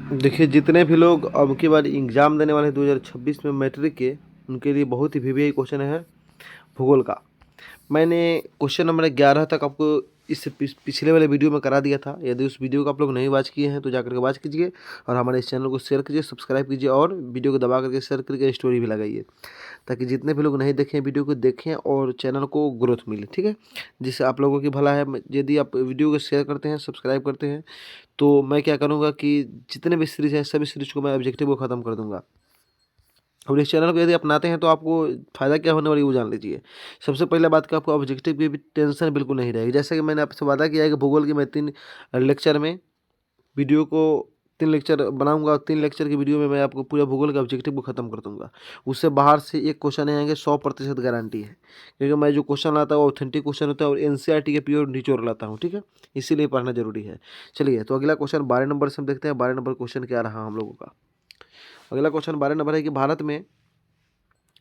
देखिए, जितने भी लोग अब की बार एग्ज़ाम देने वाले हैं 2026 में मैट्रिक के, उनके लिए बहुत ही वीवीआई क्वेश्चन है भूगोल का। मैंने क्वेश्चन नंबर 11 तक आपको इस पिछले वाले वीडियो में करा दिया था। यदि उस वीडियो को आप लोग नहीं वॉच किए हैं तो जाकर के वॉच कीजिए और हमारे इस चैनल को शेयर कीजिए, सब्सक्राइब कीजिए और वीडियो को दबा करके शेयर करके स्टोरी भी लगाइए, ताकि जितने भी लोग नहीं देखें वीडियो को देखें और चैनल को ग्रोथ मिले, ठीक है? जिससे आप लोगों की भला है। यदि आप वीडियो को शेयर करते हैं, सब्सक्राइब करते हैं, तो मैं क्या करूँगा कि जितने भी सीरीज़ हैं सभी सीरीज़ को मैं ऑब्जेक्टिव को ख़त्म कर दूँगा। और इस चैनल को यदि अपनाते हैं तो आपको फ़ायदा क्या होने वाली है वो जान लीजिए। सबसे पहले बात कि आपको ऑब्जेक्टिव की भी टेंशन बिल्कुल नहीं रहेगी। जैसे कि मैंने आपसे वादा किया है कि भूगोल की मैं 3 लेक्चर में वीडियो को 3 लेक्चर बनाऊँगा और 3 लेक्चर की वीडियो में मैं आपको पूरा भूगोल के ऑब्जेक्टिव को ख़त्म कर दूँगा। उससे बाहर से एक क्वेश्चन नहीं आएँगे, 100% गारंटी है। क्योंकि मैं जो क्वेश्चन लाता हूँ वो ऑथेंटिक क्वेश्चन होता है और एनसीईआरटी के प्योर निचोड़ लाता हूँ, ठीक है? इसीलिए पढ़ना ज़रूरी है। चलिए, तो अगला क्वेश्चन 12 नंबर से हम देखते हैं 12 नंबर क्वेश्चन क्या रहा हम लोगों का। अगला क्वेश्चन 12 नंबर है कि भारत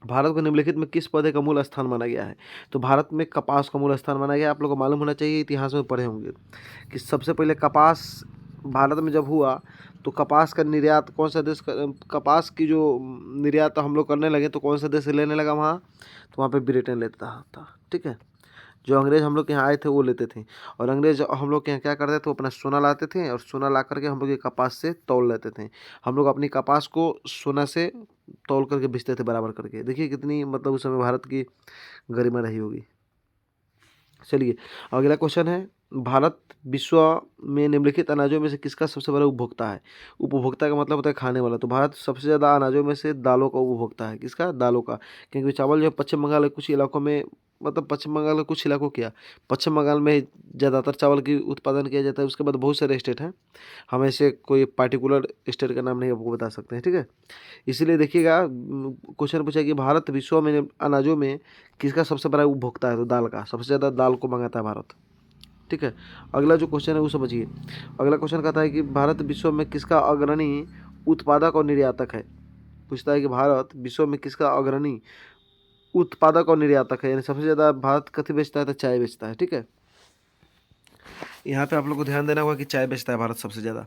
को निम्नलिखित में किस पौधे का मूल स्थान माना गया है? तो भारत में कपास का मूल स्थान माना गया है। आप लोगों को मालूम होना चाहिए, इतिहास में पढ़े होंगे कि सबसे पहले कपास भारत में जब हुआ तो कपास का निर्यात कौन सा देश कपास की जो निर्यात हम लोग करने लगे तो कौन सा देश लेने लगा वहाँ? तो वहाँ पे ब्रिटेन लेता था, ठीक है? जो अंग्रेज़ हम लोग के यहाँ आए थे वो लेते थे और अंग्रेज़ हम लोग के यहाँ क्या करते थे, वो अपना सोना लाते थे और सोना ला करके हम लोग ये कपास से तौल लेते थे। हम लोग अपनी कपास को सोना से तौल करके बेचते थे बराबर करके। देखिए कितनी मतलब उस समय भारत की गरिमा रही होगी। चलिए, अगला क्वेश्चन है, भारत विश्व में निम्नलिखित अनाजों में से किसका सबसे बड़ा उपभोक्ता है? उपभोक्ता का मतलब होता है खाने वाला। तो भारत सबसे ज़्यादा अनाजों में से दालों का उपभोक्ता है। किसका? दालों का। क्योंकि चावल जो है पश्चिम बंगाल के कुछ इलाकों में, मतलब पश्चिम बंगाल के कुछ इलाकों क्या, पश्चिम बंगाल में ज़्यादातर चावल की उत्पादन किया जाता है। उसके बाद बहुत सारे स्टेट हैं। हम ऐसे कोई पार्टिकुलर स्टेट का नाम नहीं आपको बता सकते हैं, ठीक है? इसीलिए देखिएगा क्वेश्चन पूछा कि भारत विश्व में अनाजों में किसका सबसे बड़ा उपभोक्ता है? तो दाल का। सबसे ज़्यादा दाल को मंगाता है भारत, ठीक है? अगला जो क्वेश्चन है वो समझिए। अगला क्वेश्चन कहता है कि भारत विश्व में किसका अग्रणी उत्पादक और निर्यातक है? पूछता है कि भारत विश्व में किसका अग्रणी उत्पादक और निर्यातक है, यानी सबसे ज़्यादा भारत कथी बेचता है? तो चाय बेचता है, ठीक है? यहाँ पे आप लोग को ध्यान देना होगा कि चाय बेचता है भारत सबसे ज़्यादा।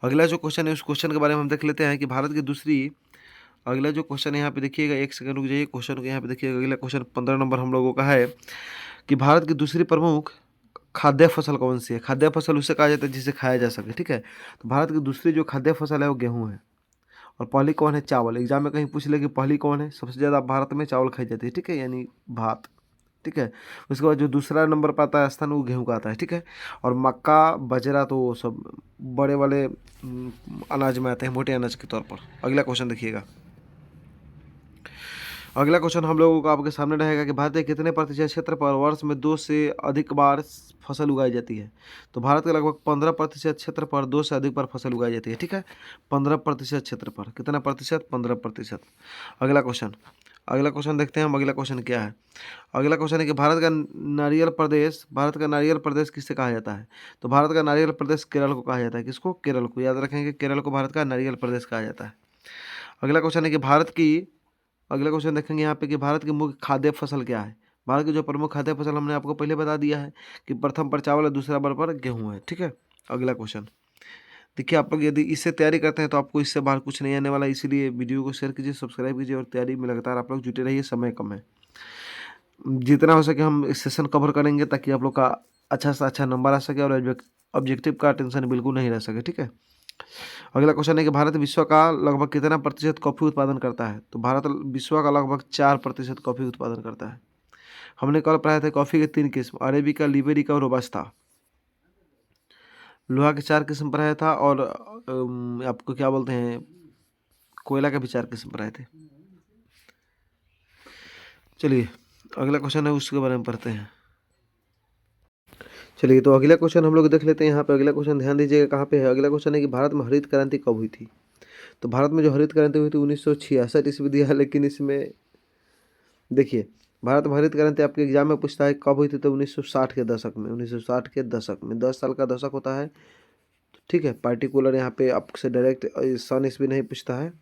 अगला जो क्वेश्चन है उस क्वेश्चन के बारे में हम देख लेते हैं कि भारत की दूसरी, अगला जो क्वेश्चन है यहाँ पे देखिएगा, एक सेकंड रुक जाइए, क्वेश्चन को यहाँ पे देखिएगा। अगला क्वेश्चन 15 नंबर हम लोगों का है कि भारत की दूसरी प्रमुख खाद्य फसल कौन सी है? खाद्य फसल उसे कहा जाता है जिसे खाया जा सके, ठीक है? तो भारत की दूसरी जो खाद्य फसल है वो गेहूँ है और पहली कौन है? चावल। एग्जाम में कहीं पूछ ले कि पहली कौन है? सबसे ज़्यादा भारत में चावल खाई जाती है, ठीक है, यानी भात, ठीक है? उसके बाद जो दूसरा नंबर पर आता है स्थान वो गेहूँ का आता है, ठीक है? और मक्का, बाजरा तो वो सब बड़े वाले अनाज में आते हैं, मोटे अनाज के तौर पर। अगला क्वेश्चन देखिएगा। अगला क्वेश्चन हम लोगों को आपके सामने रहेगा कि भारत के कितने प्रतिशत क्षेत्र पर वर्ष में 2 से अधिक बार फसल उगाई जाती है? तो भारत के लगभग 15% क्षेत्र पर 2 से अधिक बार फसल उगाई जाती है, ठीक है? 15% क्षेत्र पर कितना प्रतिशत? 15%। अगला क्वेश्चन देखते हैं हम। अगला क्वेश्चन क्या है? अगला क्वेश्चन है कि भारत का नारियल प्रदेश किसे कहा जाता है? तो भारत का नारियल प्रदेश केरल को कहा जाता है। किसको? केरल को। याद रखेंगे, केरल को भारत का नारियल प्रदेश कहा जाता है। अगला क्वेश्चन है कि अगला क्वेश्चन देखेंगे यहाँ पे कि भारत की मुख्य खाद्य फसल क्या है? भारत की जो प्रमुख खाद्य फसल हमने आपको पहले बता दिया है कि प्रथम पर चावल है, दूसरा नंबर पर गेहूं है, ठीक है? अगला क्वेश्चन देखिए, आप लोग यदि इससे तैयारी करते हैं तो आपको इससे बाहर कुछ नहीं आने वाला, इसीलिए वीडियो को शेयर कीजिए, सब्सक्राइब कीजिए और तैयारी में लगातार आप लोग जुटे रहिए। समय कम है, जितना हो सके हम इस सेशन कवर करेंगे ताकि आप लोग का अच्छा से अच्छा नंबर आ सके और ऑब्जेक्टिव का टेंशन बिल्कुल नहीं रह सके, ठीक है? अगला क्वेश्चन है कि भारत विश्व का लगभग कितना प्रतिशत कॉफी उत्पादन करता है? तो भारत विश्व का लगभग 4% कॉफी उत्पादन करता है। हमने कल पढ़ाए थे कॉफी के 3 किस्म, अरेबिका, लिबेरिका और रोबस्टा। लोहा के 4 किस्म पढ़ाया था और आपको क्या बोलते हैं, कोयला का भी 4 किस्म पढ़ाए थे। चलिए, अगला क्वेश्चन है उसके बारे में पढ़ते हैं। चलिए, तो अगला क्वेश्चन हम लोग देख लेते हैं। यहाँ पे अगला क्वेश्चन ध्यान दीजिएगा कहाँ पे है। अगला क्वेश्चन है कि भारत में हरित क्रांति कब हुई थी? तो भारत में जो हरित क्रांति हुई थी 1966 ईस्वी दिया है, लेकिन इसमें देखिए, भारत में हरित क्रांति आपके एग्जाम में पूछता है कब हुई थी, तो 1960 के दशक में। 1960 के दशक में 10 साल का दशक होता है, ठीक है? पार्टिकुलर यहाँ पे आपसे डायरेक्ट सन ईस्वी नहीं पूछता है,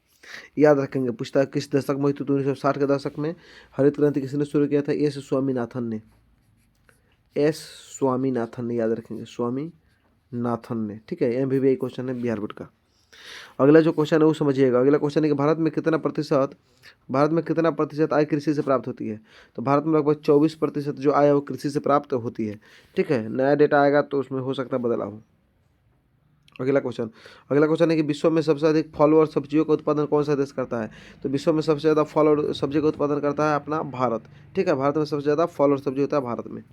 याद रखेंगे। पूछता है किस दशक में हुई थी, तो 1960 के दशक में। हरित क्रांति किसने शुरू किया था? एस स्वामीनाथन ने। एस स्वामीनाथन ने, याद रखेंगे, स्वामीनाथन ने, ठीक है? MBBI क्वेश्चन है बिहार बोर्ड का। अगला जो क्वेश्चन है वो समझिएगा। अगला क्वेश्चन है कि भारत में कितना प्रतिशत आय कृषि से प्राप्त होती है। तो भारत में लगभग 24% जो आय है वो कृषि से प्राप्त होती है। ठीक है, नया डेटा आएगा तो उसमें हो सकता है बदलाव हो। अगला क्वेश्चन है कि विश्व में सबसे अधिक फल और सब्जियों का उत्पादन कौन सा देश करता है। तो विश्व में सबसे ज़्यादा फल और सब्जी का उत्पादन करता है अपना भारत। ठीक है, भारत में सबसे ज़्यादा फल और सब्जी होता है भारत में।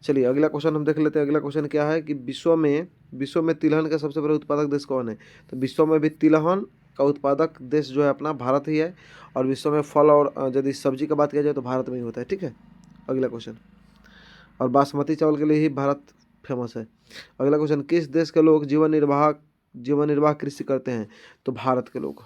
चलिए अगला क्वेश्चन हम देख लेते हैं। अगला क्वेश्चन क्या है कि विश्व में तिलहन का सबसे बड़ा उत्पादक देश कौन है। तो विश्व में भी तिलहन का उत्पादक देश जो है अपना भारत ही है। और विश्व में फल और यदि सब्जी की बात किया जाए तो भारत में ही होता है। ठीक है, अगला क्वेश्चन, और बासमती चावल के लिए ही भारत फेमस है। अगला क्वेश्चन, किस देश के लोग जीवन निर्वाह कृषि करते हैं। तो भारत के लोग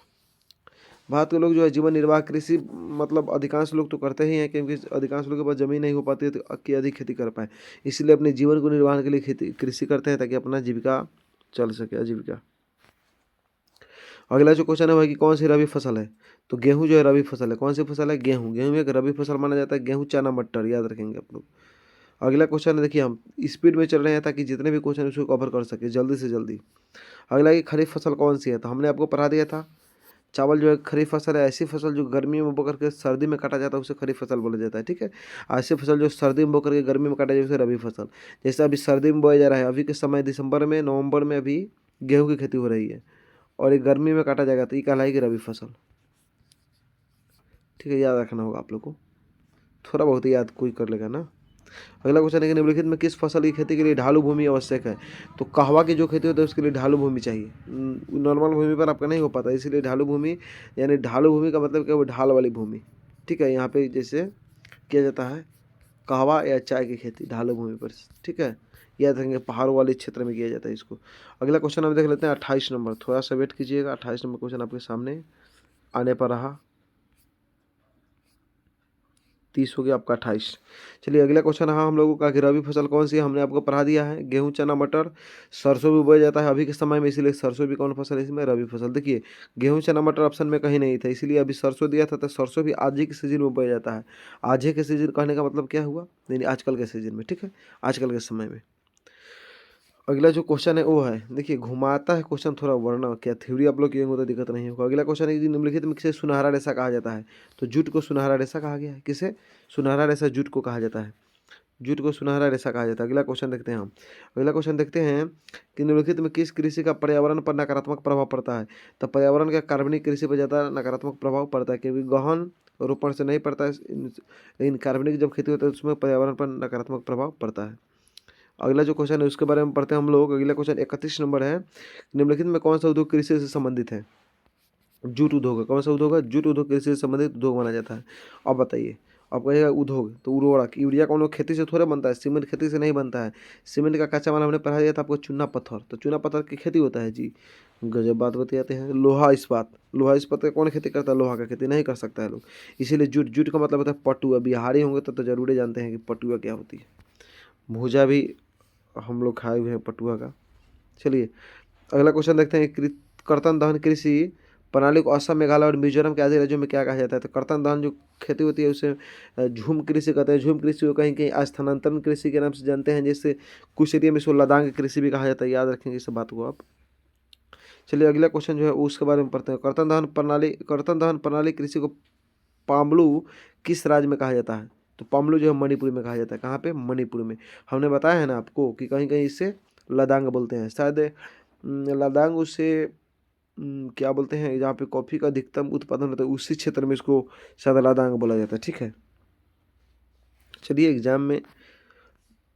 जो है जीवन निर्वाह कृषि मतलब अधिकांश लोग तो करते ही हैं, क्योंकि अधिकांश लोगों के पास ज़मीन नहीं हो पाती है तो कि अधिक खेती कर पाए, इसीलिए अपने जीवन को निर्वाह के लिए खेती कृषि करते हैं ताकि अपना जीविका चल सके, आजीविका। अगला जो क्वेश्चन है वह कि कौन सी रबी फसल है। तो गेहूं जो है रबी फसल है। कौन सी फसल है, गेहूं एक रबी फसल माना जाता है। गेहूं, चना, मटर, याद रखेंगे आप लोग। अगला क्वेश्चन है, देखिए हम स्पीड में चल रहे हैं ताकि जितने भी क्वेश्चन उसको कवर कर सके जल्दी से जल्दी। अगला कि खरीफ फसल कौन सी है। तो हमने आपको पढ़ा दिया था, चावल जो है खरीफ फसल है। ऐसी फसल जो गर्मी में बो करके सर्दी में काटा जाता है उसे खरीफ फसल बोला जाता है। ठीक है, ऐसी फसल जो सर्दी में बो करके गर्मी में काटा जाए उसे रबी फसल। जैसे अभी सर्दी में बोया जा रहा है, अभी के समय दिसंबर में नवंबर में अभी गेहूं की खेती हो रही है और ये गर्मी में काटा जाएगा तो ये कहलाएगी रबी फसल। ठीक है, याद रखना होगा आप लोग को, थोड़ा बहुत याद कोई कर लेगा ना। अगला क्वेश्चन है कि निम्नलिखित में किस फसल की खेती के लिए ढालू भूमि आवश्यक है। तो कहवा की जो खेती होती है उसके लिए ढालू भूमि चाहिए। नॉर्मल भूमि पर आपका नहीं हो पाता, इसीलिए ढालू भूमि, यानी ढालू भूमि का मतलब क्या, वो ढाल वाली भूमि। ठीक है, यहाँ पे जैसे किया जाता है कहवा या चाय की खेती ढालू भूमि पर। ठीक है, याद रखेंगे पहाड़ों वाले क्षेत्र में किया जाता है इसको। अगला क्वेश्चन हम देख लेते हैं 28 नंबर, थोड़ा सा वेट कीजिएगा। 28 नंबर क्वेश्चन आपके सामने आने पर रहा। 30 हो गया आपका 28। चलिए अगला क्वेश्चन, हाँ हम लोगों का कि रबी फसल कौन सी है, हमने आपको पढ़ा दिया है। गेहूं, चना, मटर, सरसों भी बोया जाता है अभी के समय में, इसीलिए सरसों भी कौन फसल है इसमें, रबी फसल। देखिए गेहूं, चना, मटर ऑप्शन में कहीं नहीं था, इसीलिए अभी सरसों दिया था। तो सरसों भी आज ही के सीजन में बोया जाता है। आज ही के सीजन कहने का मतलब क्या हुआ, नहीं आजकल के सीजन में। ठीक है, आजकल के समय में। अगला जो क्वेश्चन है वो है, देखिए घुमाता है क्वेश्चन थोड़ा, वरना क्या थ्योरी आप लोग किएंगे तो दिक्कत नहीं होगा। अगला क्वेश्चन है कि निम्नलिखित में किसे सुनहरा रेशा कहा जाता है। तो जूट को सुनहरा रेशा कहा गया है। किसे, सुनहरा रेशा जूट को कहा जाता है। जूट को सुनहरा रेशा कहा जाता है। अगला क्वेश्चन देखते हैं हम। अगला क्वेश्चन देखते हैं कि निम्नलिखित में किस कृषि का पर्यावरण पर नकारात्मक प्रभाव पड़ता है। तो पर्यावरण का कार्बनिक कृषि पर ज़्यादा नकारात्मक प्रभाव पड़ता है, क्योंकि गहन रोपण से नहीं पड़ता है, लेकिन कार्बनिक जब खेती होता है उसमें पर्यावरण पर नकारात्मक प्रभाव पड़ता है। अगला जो क्वेश्चन है उसके बारे में पढ़ते हैं हम लोग। अगला क्वेश्चन 31 नंबर है, निम्नलिखित में कौन सा उद्योग कृषि से संबंधित है। जूट उद्योग है। कौन सा उद्योग है, जूट उद्योग कृषि से संबंधित उद्योग माना जाता है। अब बताइए, अब कहिएगा उद्योग तो उर्वरक, यूरिया कौन खेती से थोड़े बनता है, सीमेंट खेती से नहीं बनता है। सीमेंट का कच्चा माल हमने पढ़ा दिया था आपको, चूना पत्थर। तो चूना पत्थर की खेती होता है जी, गजब बात बताते हैं। लोहा इस्पात का कौन खेती करता है, लोहा का खेती नहीं कर सकता है लोग, इसीलिए जूट का मतलब होता है पटुआ। बिहारी होंगे तो जरूर जानते हैं कि पटुआ क्या होती है। भूजा भी हम लोग खाए हुए हैं पटुआ का। चलिए अगला क्वेश्चन देखते हैं, कर्तन दहन कृषि प्रणाली को असम, मेघालय और मिजोरम के आदि राज्यों में क्या कहा जाता है। तो कर्तन दहन जो खेती होती है उसे झूम कृषि कहते हैं। झूम कृषि को कहीं कहीं स्थानांतरण कृषि के नाम से जानते हैं, जैसे कुछ एरिया में इसको लदांग कृषि भी कहा जाता है। याद रखेंगे इस बात को आप। चलिए अगला क्वेश्चन जो है उसके बारे में पढ़ते हैं। कर्तन दहन प्रणाली कृषि को पामलू किस राज्य में कहा जाता है। तो पामलू जो है मणिपुर में कहा जाता है। कहाँ पे, मणिपुर में। हमने बताया है ना आपको कि कहीं कहीं इसे लदांग बोलते हैं, शायद लदांग उसे क्या बोलते हैं, जहाँ पे कॉफ़ी का अधिकतम उत्पादन होता है उसी क्षेत्र में इसको शायद लदांग बोला जाता है। ठीक है, चलिए एग्जाम में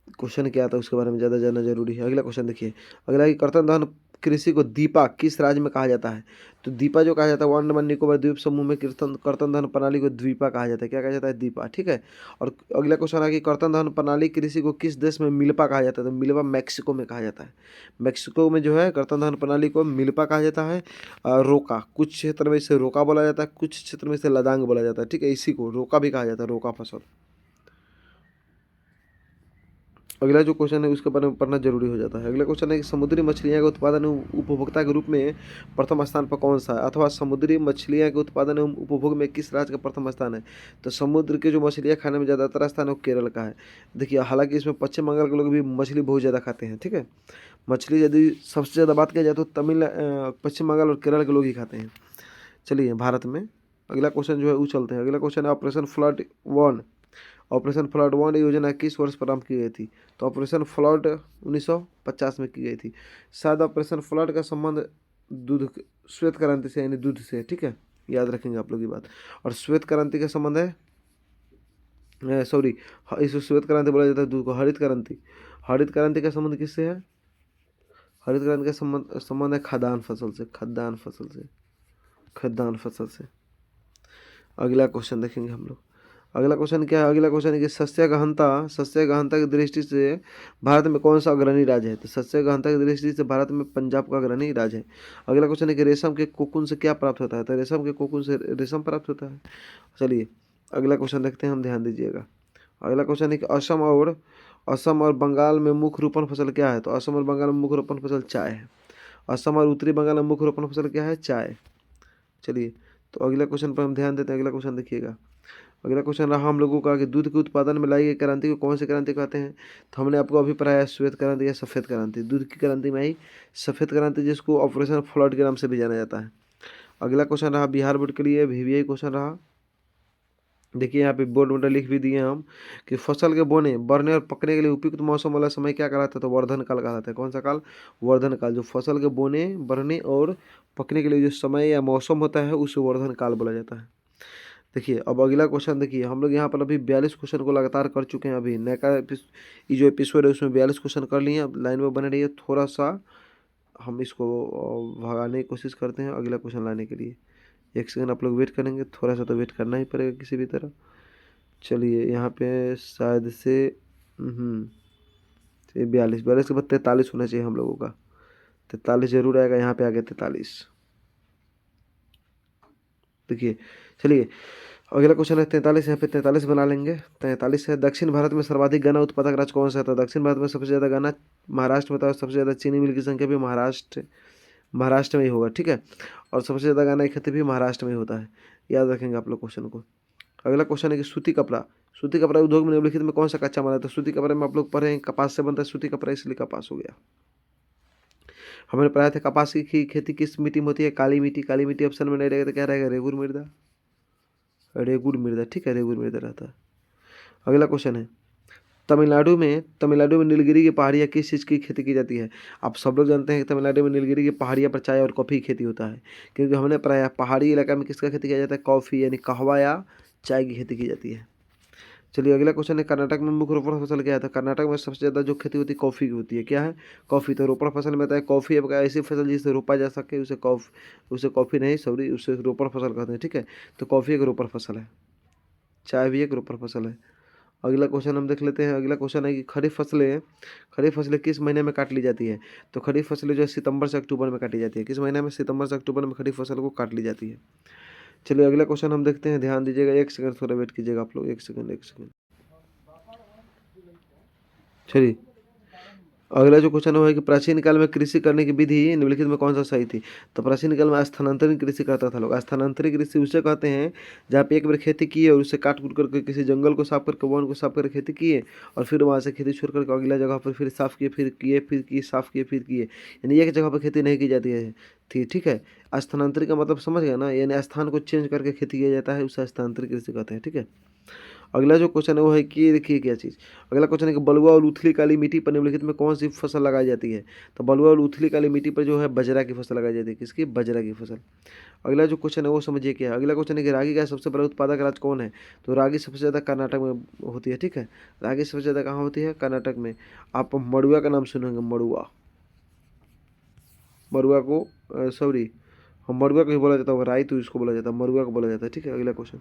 क्वेश्चन क्या आता है उसके बारे में ज़्यादा जानना जरूरी है। अगला क्वेश्चन देखिए, अगला कि कर्तन दहन कृषि को दीपा किस राज्य में कहा जाता है। तो दीपा जो कहा जाता है वो अंडमान निकोबार द्वीप समूह में कर्तन दहन प्रणाली को द्वीपा कहा जाता है। क्या कहा जाता है, दीपा। ठीक है, और अगला क्वेश्चन है कि कर्तन दहन प्रणाली कृषि को किस देश में मिल्पा कहा जाता है। तो मिल्पा मैक्सिको में कहा जाता है। मैक्सिको में जो है कर्तन दहन प्रणाली को मिल्पा कहा जाता है। रोका, कुछ क्षेत्र में इसे रोका बोला जाता है, कुछ क्षेत्र में इसे लदांग बोला जाता है। ठीक है, इसी को रोका भी कहा जाता है, रोका फसल। अगला जो क्वेश्चन है उसके बारे में पढ़ना जरूरी हो जाता है। अगला क्वेश्चन है कि समुद्री मछलियाँ के उत्पादन एवं उपभोक्ता के रूप में प्रथम स्थान पर कौन सा है, अथवा समुद्री मछलियाँ के उत्पादन एवं उपभोग में किस राज्य का प्रथम स्थान है। तो समुद्र के जो मछलियाँ खाने में ज़्यादातर स्थान है वो केरल का है। देखिए हालांकि इसमें पश्चिम बंगाल के लोग भी मछली बहुत ज़्यादा खाते हैं, ठीक है। मछली यदि सबसे ज़्यादा बात किया जाए तो पश्चिम बंगाल और केरल के लोग ही खाते हैं। चलिए भारत में अगला क्वेश्चन जो है वो चलते हैं। अगला क्वेश्चन है ऑपरेशन फ्लड 1। ऑपरेशन फ्लड 1 योजना किस वर्ष प्रारंभ की गई थी। तो ऑपरेशन फ्लड 1950 में की गई थी। शायद ऑपरेशन फ्लड का संबंध दूध श्वेत क्रांति से यानी दूध से, ठीक है, याद रखेंगे आप लोग ये बात। और श्वेत क्रांति का संबंध है, सॉरी, इस श्वेत क्रांति बोला जाता है दूध को। हरित क्रांति, हरित क्रांति का संबंध किससे है। हरित क्रांति का संबंध है खाद्यान्न फसल से, खाद्यान्न फसल से, खाद्यान्न फसल से। अगला क्वेश्चन देखेंगे हम लोग। अगला क्वेश्चन क्या है। अगला क्वेश्चन है कि सस्य गहनता की दृष्टि से भारत में कौन सा अग्रणी राज्य है। तो सस्य गहनता की दृष्टि से भारत में पंजाब का अग्रणी राज्य है। अगला क्वेश्चन है कि रेशम के कोकून से क्या प्राप्त होता है। तो रेशम के कोकून से रेशम प्राप्त होता है। चलिए अगला क्वेश्चन देखते हैं हम, ध्यान दीजिएगा। अगला क्वेश्चन है कि असम और बंगाल में मुख्य रोपण फसल क्या है। तो असम और बंगाल में मुख्य रोपण फसल चाय है। असम और उत्तरी बंगाल में मुख्य रोपण फसल क्या है, चाय। चलिए तो अगला क्वेश्चन पर हम ध्यान देते हैं। अगला क्वेश्चन देखिएगा। अगला क्वेश्चन रहा हम लोगों का कि दूध के उत्पादन में लाई गई क्रांति को कौन सी क्रांति कहते हैं। तो हमने आपको अभी पढ़ाया श्वेत क्रांति या सफ़ेद क्रांति। दूध की क्रांति में आई सफ़ेद क्रांति, जिसको ऑपरेशन फ्लड के नाम से भी जाना जाता है। अगला क्वेश्चन रहा बिहार बोर्ड के लिए VVI क्वेश्चन रहा। देखिए यहाँ पे बोर्ड में लिख भी दिए हम कि फसल के बोने, बढ़ने और पकने के लिए उपयुक्त मौसम वाला समय क्या कहलाता है। तो वर्धन काल कहलाता है। कौन सा काल, वर्धन काल। जो फसल के बोने, बढ़ने और पकने के लिए जो समय या मौसम होता है उसे वर्धन काल बोला जाता है। देखिए अब अगला क्वेश्चन देखिए, हम लोग यहाँ पर अभी 42 क्वेश्चन को लगातार कर चुके हैं। अभी नया का ये जो एपिसोड है उसमें 42 क्वेश्चन कर लिए। अब लाइन में बने रहिए, थोड़ा सा हम इसको भगाने की कोशिश करते हैं अगला क्वेश्चन लाने के लिए। एक सेकंड आप लोग वेट करेंगे, थोड़ा सा तो वेट करना ही पड़ेगा किसी भी तरह। चलिए यहाँ पे शायद से 42 के बाद 43 होना चाहिए हम लोगों का। 43 जरूर आएगा, यहाँ पे आ गया 43। देखिए चलिए अगला क्वेश्चन है 43। यहाँ पे 43 बना लेंगे। 43 है दक्षिण भारत में सर्वाधिक गन्ना उत्पादक राज्य कौन सा था। दक्षिण भारत में सबसे ज़्यादा गन्ना महाराष्ट्र में था। और सबसे ज़्यादा चीनी मिल की संख्या भी महाराष्ट्र में ही होगा, ठीक है। और सबसे ज़्यादा गन्ना की खेती भी महाराष्ट्र में ही होता है। याद रखेंगे आप लोग क्वेश्चन को। अगला क्वेश्चन है कि सूती कपड़ा उद्योग में निम्नलिखित में कौन सा कच्चा माल है। तो सूती कपड़े में आप लोग पढ़े हैं कपास से बनता है सूती कपड़ा, इसलिए कपास हो गया। हमने पढ़ाया था कपास की खेती किस मिट्टी में होती है, काली मिट्टी। काली मिट्टी ऑप्शन में नहीं रहेगा तो क्या रहेगा, रेगुर मृदा, रेगुर मृदा, ठीक है, रेगुर मृदा रहता है। अगला क्वेश्चन है तमिलनाडु में नीलगिरी की पहाड़ियाँ किस चीज़ की खेती की जाती है। आप सब लोग जानते हैं कि तमिलनाडु में नीलगिरी की पहाड़ियाँ पर चाय और कॉफ़ी की खेती होता है। क्योंकि हमने पढ़ाया पहाड़ी इलाका में किसका खेती किया जाता है, कॉफ़ी यानी कहवा या चाय की खेती की जाती है। चलिए अगला क्वेश्चन है कर्नाटक में मुख्य रोपण फसल क्या है। तो कर्नाटक में सबसे ज़्यादा जो खेती होती है कॉफ़ी की होती है। क्या है, कॉफ़ी। तो रोपण फसल में आता है कॉफ़ी। अब ऐसी फसल जिसे रोपा जा सके उसे कॉफ़ी नहीं, सॉरी, उसे रोपण फसल कहते हैं, ठीक है। तो कॉफ़ी एक रोपण फसल है, चाय भी एक रोपण फसल है। अगला क्वेश्चन हम देख लेते हैं। अगला क्वेश्चन है कि खरीफ फसलें किस महीने में काट ली जाती है। तो खरीफ फसलें जो है सितंबर से अक्टूबर में काटी जाती है। किस महीने में, सितंबर से अक्टूबर में खरीफ फसल को काट ली जाती है। चलिए अगला क्वेश्चन हम देखते हैं, ध्यान दीजिएगा। एक सेकंड थोड़ा वेट कीजिएगा आप लोग, एक सेकंड। चलिए अगला जो क्वेश्चन है कि प्राचीन काल में कृषि करने की विधि निम्नलिखित में कौन सा सही थी। तो प्राचीन काल में स्थानांतरित कृषि करता था लोग। स्थानांतरित कृषि उसे कहते हैं जहाँ पे एक बार खेती की है और उसे काट कूट करके किसी जंगल को साफ करके वन को साफ करके खेती किए और फिर वहाँ से खेती छोड़ करके अगला जगह पर फिर साफ किए, फिर किए, फिर किए, साफ किए, फिर किए, यानी एक जगह पर खेती नहीं की जाती है थी, ठीक है। स्थानांतरित का मतलब समझ गया ना, यानी स्थान को चेंज करके खेती किया जाता है, उसे स्थानांतरित कृषि कहते हैं, ठीक है। अगला जो क्वेश्चन है वो है कि देखिए क्या चीज़। अगला क्वेश्चन है कि बलुआ और उथली काली मिट्टी पर निम्नलिखित में कौन सी फसल लगाई जाती है। तो बलुआ और उथली काली मिट्टी पर जो है बजरा की फसल लगाई जाती है। किसकी, बजरा की फसल। अगला जो क्वेश्चन है वो समझिए क्या है। अगला क्वेश्चन है कि रागी का सबसे बड़ा उत्पादक राज्य कौन है। तो रागी सबसे ज़्यादा कर्नाटक में होती है, ठीक है। रागी सबसे ज़्यादा कहाँ होती है, कर्नाटक में। आप मड़ुआ का नाम सुनेंगे, मड़ुआ को, सॉरी, हम मड़ुआ को ही बोला जाता है, राई तो इसको बोला जाता है, मड़ुआ को बोला जाता है, ठीक है। अगला क्वेश्चन,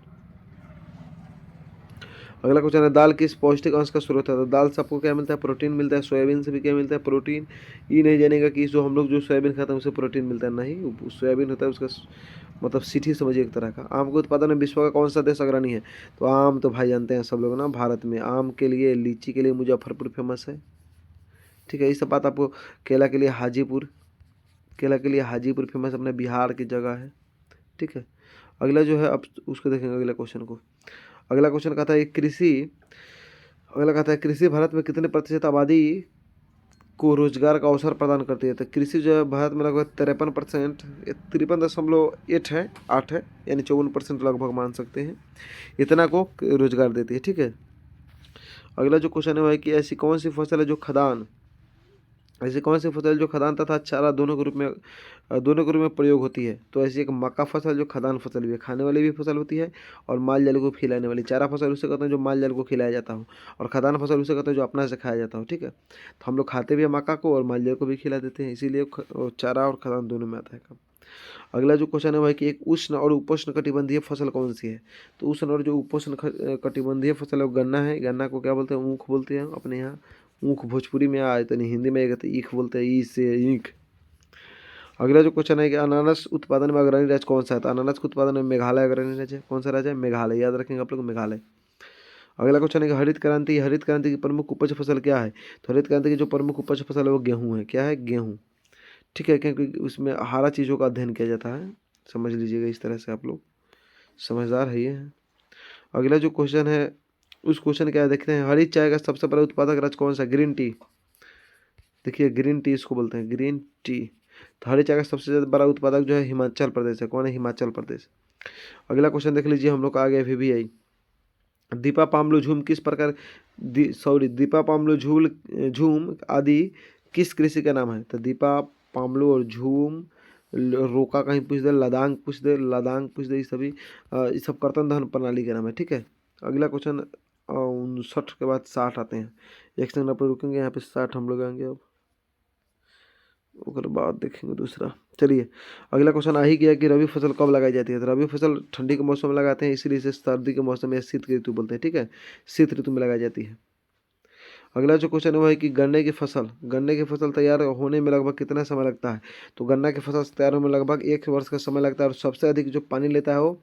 अगला क्वेश्चन है दाल किस पौष्टिक अंश का स्रोत है? तो दाल से आपको क्या मिलता है? प्रोटीन मिलता है। सोयाबीन से भी क्या मिलता है? प्रोटीन। ये नहीं जानेगा कि जो हम लोग जो सोयाबीन खाते हैं उसे प्रोटीन मिलता है, नहीं, वो सोयाबीन होता है उसका मतलब सीठी समझिए एक तरह का। आम के उत्पादन में विश्व का कौन सा देश अग्रणी है? तो आम तो भाई जानते हैं सब लोग ना, भारत में आम के लिए, लीची के लिए मुजफ्फरपुर फेमस है। ठीक है, ये सब बात आपको। केला के लिए हाजीपुर, केला के लिए हाजीपुर फेमस अपने बिहार की जगह है। ठीक है, अगला जो है अब उसको देखेंगे अगले क्वेश्चन को। अगला क्वेश्चन कहता है कृषि, अगला कहता है कृषि भारत में कितने प्रतिशत आबादी को रोजगार का अवसर प्रदान करती है? तो कृषि जो है भारत में लगभग 53%, 53.8 है, 8 है, यानी 54% लगभग मान सकते हैं, इतना को रोजगार देती है। ठीक है, अगला जो क्वेश्चन है वह है कि ऐसी कौन सी फसल है जो खदान, ऐसी कौन सी फसल जो खदान तथा चारा दोनों के रूप में प्रयोग होती है? तो ऐसी एक मक्का फसल जो खदान फसल भी है, खाने वाली भी फसल होती है और माल जाल को खिलाने वाली। चारा फसल उसे कहते हैं जो माल जाल को खिलाया जाता हो, और खदान फसल उसे कहते हैं जो अपना से खाया जाता हो। ठीक है, तो हम लोग खाते भी हैं मक्का को और माल जाल को भी खिला देते हैं, इसीलिए चारा और खदान दोनों में आता है काम। अगला जो क्वेश्चन है वह है कि एक उष्ण और उपोष्ण कटिबंधीय फसल कौन सी है? तो उष्ण और जो उपोष्ण कटिबंधीय फसल है वो गन्ना है। गन्ना को क्या बोलते हैं? ऊख बोलते हैं अपने यहाँ। ऊख भोजपुरी में आए तो नहीं, हिंदी में कहते ईख बोलते हैं, ई से ईख। अगला जो क्वेश्चन है कि अनानास उत्पादन में अग्रणी राज्य कौन सा है? तो अनानास के उत्पादन में मेघालय अग्रणी राज्य है। कौन सा राज्य है? मेघालय, याद रखेंगे आप लोग, मेघालय। अगला क्वेश्चन है कि हरित क्रांति की प्रमुख उपज फसल क्या है? तो हरित क्रांति की जो प्रमुख उपज फसल है वो गेहूँ है। क्या है? गेहूँ। ठीक है, क्योंकि उसमें हरा चीज़ों का अध्ययन किया जाता है, समझ लीजिएगा इस तरह से, आप लोग समझदार है ये हैं। अगला जो क्वेश्चन है उस क्वेश्चन क्या है देखते हैं। हरी चाय का सबसे बड़ा उत्पादक राज्य कौन सा? Green tea. देखिए ग्रीन टी इसको बोलते हैं, ग्रीन टी। तो हरी चाय का सबसे ज़्यादा बड़ा उत्पादक जो है हिमाचल प्रदेश है। कौन है? हिमाचल प्रदेश। अगला क्वेश्चन देख लीजिए हम लोग का आगे VVI। दीपा पामलू झूम किस प्रकार दीपा पामलू झूम आदि किस कृषि का नाम है? तो दीपा पामलू और झूम, रोका कहीं पूछ दे, लदांग पूछ दे, लदांग पूछ दे, ये सब कर्तन दहन प्रणाली का नाम है। ठीक है, अगला क्वेश्चन 59 के बाद 60 आते हैं। एक सेकंड आप लोग रुकेंगे, यहाँ पे 60 हम लोग आएंगे अब, उसके बाद देखेंगे दूसरा। चलिए, अगला क्वेश्चन आ ही गया कि रबी फसल कब लगाई जाती है? तो रबी फसल ठंडी के मौसम में लगाते हैं, इसीलिए इसे सर्दी के मौसम या शीत ऋतु बोलते हैं। ठीक है, शीत ऋतु में लगाई जाती है। अगला जो क्वेश्चन है वो है कि गन्ने की फसल तैयार होने में लगभग कितना समय लगता है? तो गन्ना की फसल तैयार होने में लगभग 1 वर्ष का समय लगता है, और सबसे अधिक जो पानी लेता है वो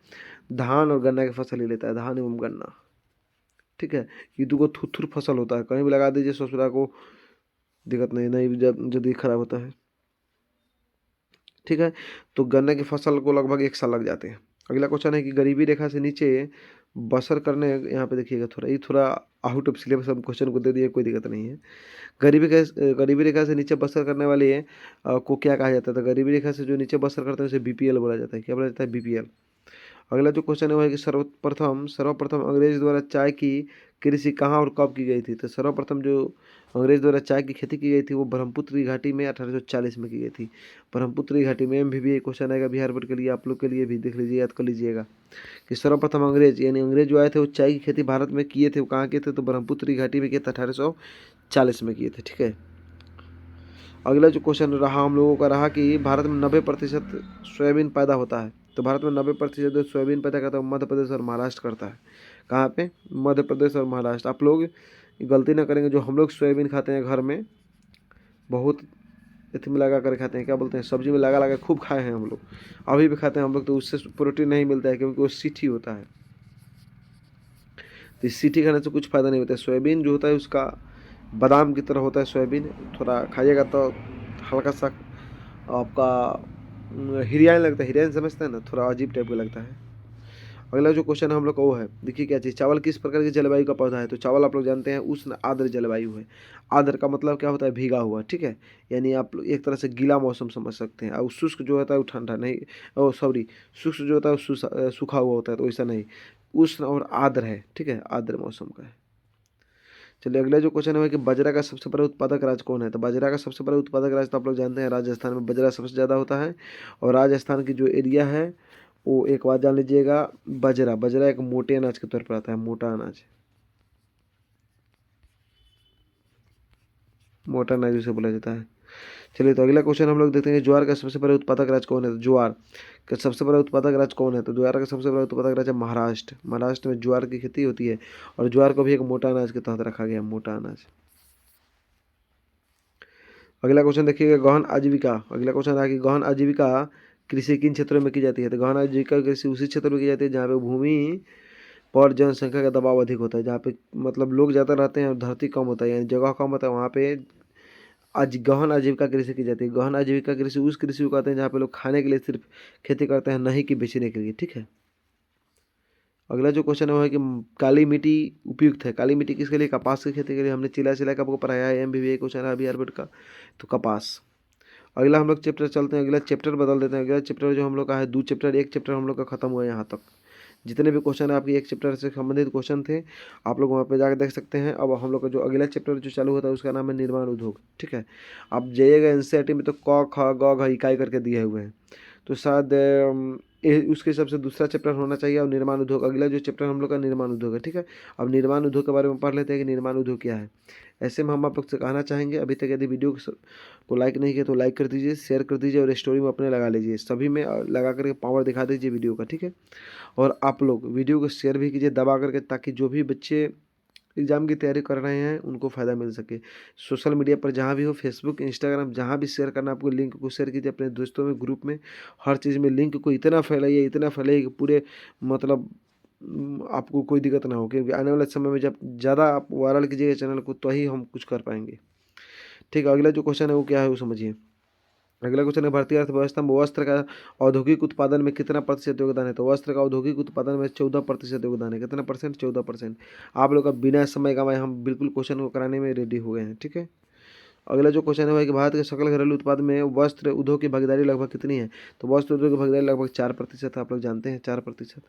धान और गन्ना की फसल ही लेता है, धान एवं गन्ना। ठीक है, ये दो थुथुर फसल होता है, कहीं भी लगा दीजिए ससुरा को दिक्कत नहीं जल्दी खराब होता है। ठीक है, तो गन्ने की फसल को लगभग 1 साल लग जाते हैं। अगला क्वेश्चन है कि गरीबी रेखा से नीचे बसर करने, यहाँ पे देखिएगा थोड़ा, ये थोड़ा आउट ऑफ सिलेबस हम क्वेश्चन को दे दिए, कोई दिक्कत नहीं है। गरीबी रेखा से नीचे बसर करने वाले को क्या कहा जाता है? तो गरीबी रेखा से जो नीचे बसर करते हैं उसे BPL बोला जाता है। क्या बोला जाता है? BPL। अगला जो क्वेश्चन है वो है कि सर्वप्रथम अंग्रेज द्वारा चाय की कृषि कहाँ और कब की गई थी? तो सर्वप्रथम जो अंग्रेज द्वारा चाय की खेती की गई थी वो ब्रह्मपुत्र की घाटी में 1840 में की गई थी। ब्रह्मपुत्र की घाटी में भी एक क्वेश्चन आएगा बिहार बोर्ड के लिए, आप लोग के लिए भी देख लीजिए, याद कर लीजिएगा कि सर्वप्रथम अंग्रेज यानी अंग्रेज जो आए थे वो चाय की खेती भारत में किए थे, वो कहाँ किए थे? तो ब्रह्मपुत्र की घाटी में किए थे, 1840 में किए थे। ठीक है, अगला जो क्वेश्चन रहा हम लोगों का रहा कि भारत में 90% सोयाबीन पैदा होता है। तो भारत में 90% जो सोयाबीन पैदा करता है वो मध्य प्रदेश और महाराष्ट्र करता है। कहाँ पे? मध्य प्रदेश और महाराष्ट्र। आप लोग गलती ना करेंगे, जो हम लोग सोयाबीन खाते हैं घर में, बहुत इतनी में लगा कर खाते हैं, क्या बोलते हैं, सब्जी में लगा लगा खूब खाए हैं हम लोग, अभी भी खाते हैं हम लोग, तो उससे प्रोटीन नहीं मिलता है क्योंकि वो सीठी होता है। तो इस सीठी खाने से कुछ फ़ायदा नहीं होता है। सोयाबीन जो होता है उसका बादाम की तरह होता है सोयाबीन, थोड़ा खाइएगा तो हल्का सा आपका हिरियान लगता है, हिरियान समझते हैं ना, थोड़ा अजीब टाइप का लगता है। अगला जो क्वेश्चन हम लोग का वो है, देखिए क्या चीज़, चावल किस प्रकार की जलवायु का पौधा है? तो चावल आप लोग जानते हैं उष्ण आर्द्र जलवायु है। आर्द्र का मतलब क्या होता है? भीगा हुआ। ठीक है, यानी आप एक तरह से गीला मौसम समझ सकते हैं। और शुष्क जो होता है वो ठंडा नहीं, ओ सॉरी, शुष्क जो होता है वो सूखा हुआ होता है, तो ऐसा नहीं, उष्ण और आर्द्र है। ठीक है, आर्द्र मौसम का है। चलिए, अगला जो क्वेश्चन है कि बाजरा का सबसे बड़ा उत्पादक राज्य कौन है? तो बाजरा का सबसे बड़ा उत्पादक राज्य तो आप लोग जानते हैं राजस्थान में बाजरा सबसे ज़्यादा होता है। और राजस्थान की जो एरिया है वो एक बात जान लीजिएगा, बाजरा एक मोटे अनाज के तौर पर आता है, मोटा अनाज, मोटा अनाज उसे बोला जाता है। चलिए तो अगला क्वेश्चन हम लोग देखते हैं, ज्वार का सबसे बड़ा उत्पादक राज्य कौन है? तो ज्वार का सबसे बड़ा उत्पादक राज्य कौन है? तो ज्वार का सबसे बड़ा उत्पादक राज्य महाराष्ट्र। महाराष्ट्र में ज्वार की खेती होती है और ज्वार को भी एक मोटा अनाज के तहत रखा गया है, मोटा अनाज। अगला क्वेश्चन देखिएगा, गहन आजीविका। अगला क्वेश्चन है कि गहन आजीविका कृषि किन क्षेत्रों में की जाती है? तो गहन आजीविका कृषि उसी क्षेत्र में की जाती है जहाँ पे भूमि पर जनसंख्या का दबाव अधिक होता है, जहाँ पे मतलब लोग ज़्यादा रहते हैं और धरती कम होता है, यानी जगह कम होता है, वहाँ पे आज गहन आजीविका कृषि की जाती है। गहन आजीविका कृषि उस कृषि को कहते हैं जहाँ पे लोग खाने के लिए सिर्फ खेती करते हैं, नहीं कि बेचने के लिए। ठीक है। अगला जो क्वेश्चन है वो है कि काली मिट्टी उपयुक्त है। काली मिट्टी किसके लिए? कपास की खेती के लिए। हमने चिल्ला चिल्ला का आपको पढ़ाया है, MBBA क्वेश्चन है अभी आरबेट का, तो कपास। अगला हम लोग चैप्टर चलते हैं, अगला चैप्टर बदल देते हैं। अगला चैप्टर जो हम लोग का है 2 चैप्टर, एक चैप्टर हम लोग का खत्म हुआ है यहाँ तक। जितने भी क्वेश्चन है आपके एक चैप्टर से संबंधित क्वेश्चन थे, आप लोग वहाँ पे जाकर देख सकते हैं। अब हम लोग का जो अगला चैप्टर जो चालू होता है उसका नाम है निर्माण उद्योग। ठीक है। आप जाइएगा NCERT में तो क ख ग घ इकाई करके दिए हुए हैं, तो शायद उसके हिसाब से दूसरा चैप्टर होना चाहिए। और निर्माण उद्योग अगला जो चैप्टर हम लोग का निर्माण उद्योग है। ठीक है। अब निर्माण उद्योग के बारे में पढ़ लेते हैं कि निर्माण उद्योग क्या है। ऐसे में हम आप लोग से कहना चाहेंगे, अभी तक यदि वीडियो को लाइक नहीं किया तो लाइक कर दीजिए, शेयर कर दीजिए और स्टोरी में अपने लगा लीजिए, सभी में लगा करके पावर दिखा दीजिए वीडियो का। ठीक है। और आप लोग वीडियो को शेयर भी कीजिए दबा करके, ताकि जो भी बच्चे एग्ज़ाम की तैयारी कर रहे हैं उनको फ़ायदा मिल सके। सोशल मीडिया पर जहाँ भी हो, फेसबुक, इंस्टाग्राम, जहाँ भी शेयर करना आपको, लिंक को शेयर कीजिए अपने दोस्तों में, ग्रुप में, हर चीज़ में लिंक को इतना फैलाइए, इतना फैलाइए कि पूरे मतलब आपको कोई दिक्कत ना हो, क्योंकि आने वाले समय में जब ज़्यादा आप वायरल कीजिएगा चैनल को तो ही हम कुछ कर पाएंगे। ठीक है। अगला जो क्वेश्चन है वो क्या है वो समझिए। अगला क्वेश्चन है, भारतीय अर्थव्यवस्था में वस्त्र का औद्योगिक उत्पादन में कितना प्रतिशत योगदान है? तो वस्त्र का औद्योगिक उत्पादन में 14% योगदान है। कितना परसेंट? 14%। आप लोग का बिना समय गंवाए हम बिल्कुल क्वेश्चन को कराने में रेडी हो गए हैं। ठीक है। अगला जो क्वेश्चन है वह है कि भारत के सकल घरेलू उत्पाद में वस्त्र उद्योग की भागीदारी लगभग कितनी है? तो वस्त्र उद्योग की भागीदारी लगभग 4% है। आप लोग जानते हैं 4%।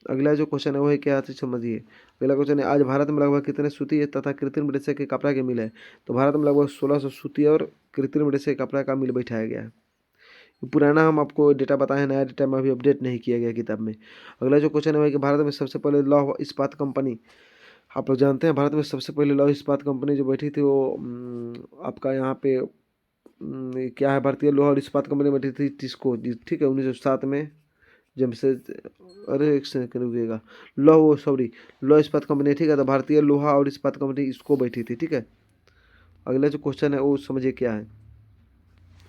अगला जो क्वेश्चन है वो है क्या है समझिए। अगला क्वेश्चन है, आज भारत में लगभग कितने सूती तथा कृत्रिम रेशे के कपड़ा के मिल है? तो भारत में लगभग 1600 सूती और कृत्रिम रेशे के कपड़ा का मिल बैठाया गया है। पुराना हम आपको डेटा बताए हैं, नया डेटा में अभी अपडेट नहीं किया गया किताब में। अगला जो क्वेश्चन है कि भारत में सबसे पहले लौह इस्पात कंपनी, आप लोग जानते हैं भारत में सबसे पहले लौह इस्पात कंपनी जो बैठी थी वो आपका यहाँ पे क्या है, भारतीय लोहा और इस्पात कंपनी बैठी थी टिस्को जी। ठीक है। 1907 में जमशेद, अरे एक सेकंड रुकिएगा, लौह इस्पात कंपनी। ठीक है। तो भारतीय लोहा और इस्पात कंपनी इसको बैठी थी। ठीक है। अगला जो क्वेश्चन है वो समझिए क्या है।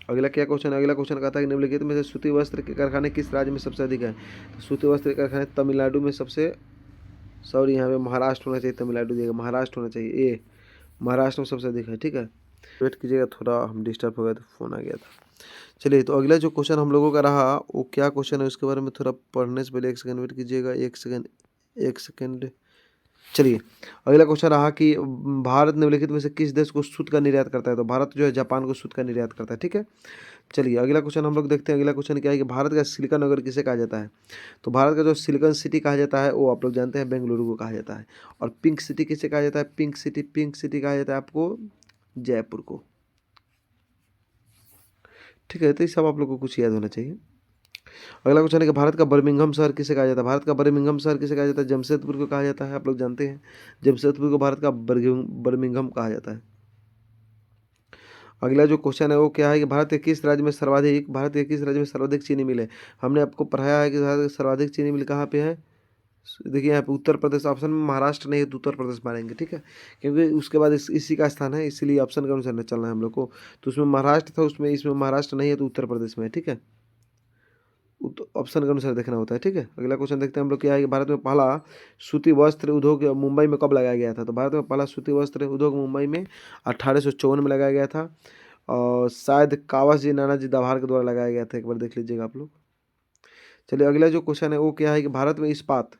अगला क्या क्वेश्चन है? अगला क्वेश्चन कहता है कि निम्नलिखित में से सूती वस्त्र के कारखाने किस राज्य में सबसे अधिक है? तो सूती वस्त्र के कारखाने तमिलनाडु में सबसे, सॉरी यहाँ पे महाराष्ट्र होना चाहिए, तमिलनाडु दिएगा, महाराष्ट्र होना चाहिए। महाराष्ट्र में सबसे अधिक है। ठीक है। वेट कीजिएगा, थोड़ा हम डिस्टर्ब हो गया तो फ़ोन आ गया था। चलिए तो अगला जो क्वेश्चन हम लोगों का रहा वो क्या क्वेश्चन है उसके बारे में थोड़ा पढ़ने से पहले एक सेकंड वेट कीजिएगा, एक सेकंड। चलिए अगला क्वेश्चन रहा कि भारत निम्नलिखित में से किस देश को सूत का निर्यात करता है? तो भारत जो है जापान को सूत का निर्यात करता है। ठीक है। चलिए अगला क्वेश्चन हम लोग देखते हैं। अगला क्वेश्चन क्या है कि भारत का सिलिकॉन नगर किसे कहा जाता है? तो भारत का जो सिलिकॉन सिटी कहा जाता है वो आप लोग जानते हैं बेंगलुरु को कहा जाता है। और पिंक सिटी किसे कहा जाता है? पिंक सिटी कहा जाता है आपको जयपुर को। ठीक है। तो ये सब आप लोग को कुछ याद होना चाहिए। अगला क्वेश्चन है कि भारत का बर्मिंघम शहर किसे कहा जाता है? भारत का बर्मिंघम शहर किसे कहा जाता है? जमशेदपुर को कहा जाता है। आप लोग जानते हैं जमशेदपुर को भारत का बर्मिंघम कहा जाता है। अगला जो क्वेश्चन है वो क्या है कि भारत के किस राज्य में सर्वाधिक चीनी मिल है? हमने आपको पढ़ाया है कि भारत के सर्वाधिक चीनी मिल कहाँ पे है। देखिए यहाँ पे उत्तर प्रदेश ऑप्शन में, महाराष्ट्र नहीं है तो उत्तर प्रदेश मारेंगे। ठीक है। क्योंकि उसके बाद इसी का स्थान है, इसीलिए ऑप्शन के अनुसार चलना है हम लोग को। तो उसमें महाराष्ट्र था, उसमें इसमें महाराष्ट्र नहीं है तो उत्तर प्रदेश में है। ठीक है। ऑप्शन के अनुसार देखना होता है। ठीक है। अगला क्वेश्चन देखते हैं हम लोग क्या है कि भारत में पहला सूती वस्त्र उद्योग मुंबई में कब लगाया गया था? तो भारत में पहला सूती वस्त्र उद्योग मुंबई में 1854 में लगाया गया था और शायद कावाजी नानाजी दाभार के द्वारा लगाया गया था। एक बार देख लीजिएगा आप लोग। चलिए अगला जो क्वेश्चन है वो क्या है कि भारत में इस्पात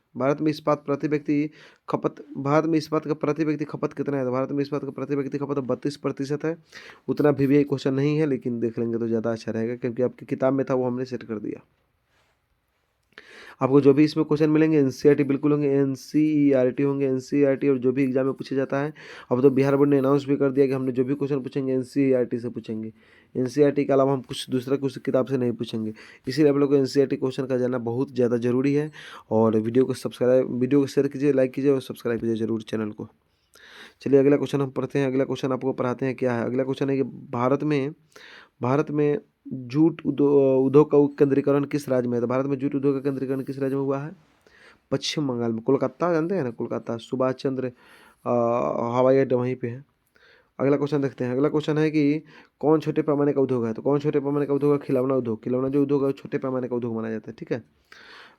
प्रति व्यक्ति खपत, भारत में इस्पात का प्रति व्यक्ति खपत कितना है? तो भारत में इस्पात का प्रति व्यक्ति खपत 32% है। उतना भी क्वेश्चन नहीं है, लेकिन देख लेंगे तो ज़्यादा अच्छा रहेगा, क्योंकि आपकी किताब में था वो हमने सेट कर दिया। आपको जो भी इसमें क्वेश्चन मिलेंगे NCERT बिल्कुल होंगे, NCERT होंगे, NCERT और जो भी एग्जाम में पूछा जाता है। अब तो बिहार बोर्ड ने अनाउंस भी कर दिया कि हमने जो भी क्वेश्चन पूछेंगे NCERT से पूछेंगे। NCERT के अलावा हम कुछ किताब से नहीं पूछेंगे। इसीलिए आप लोग को NCERT क्वेश्चन का जानना बहुत ज़्यादा जरूरी है। और वीडियो को शेयर कीजिए, लाइक कीजिए और सब्सक्राइब कीजिए चैनल को। चलिए अगला क्वेश्चन हम पढ़ते हैं। अगला क्वेश्चन आपको पढ़ाते हैं क्या है। अगला क्वेश्चन है कि भारत में जूट उद्योग का केंद्रीकरण किस राज्य में है। तो भारत में जूट उद्योग का केंद्रीकरण किस राज्य में हुआ है। पश्चिम बंगाल में, कोलकाता जानते हैं ना, कोलकाता सुभाष चंद्र हवाई अड्डा वहीं पे है। अगला क्वेश्चन देखते हैं। अगला क्वेश्चन है कि कौन छोटे पैमाने का उद्योग है। तो कौन छोटे पैमाने का उद्योग है। खिलौना उद्योग। खिलौना जो उद्योग है वो छोटे पैमाने का उद्योग माना जाता है, ठीक है।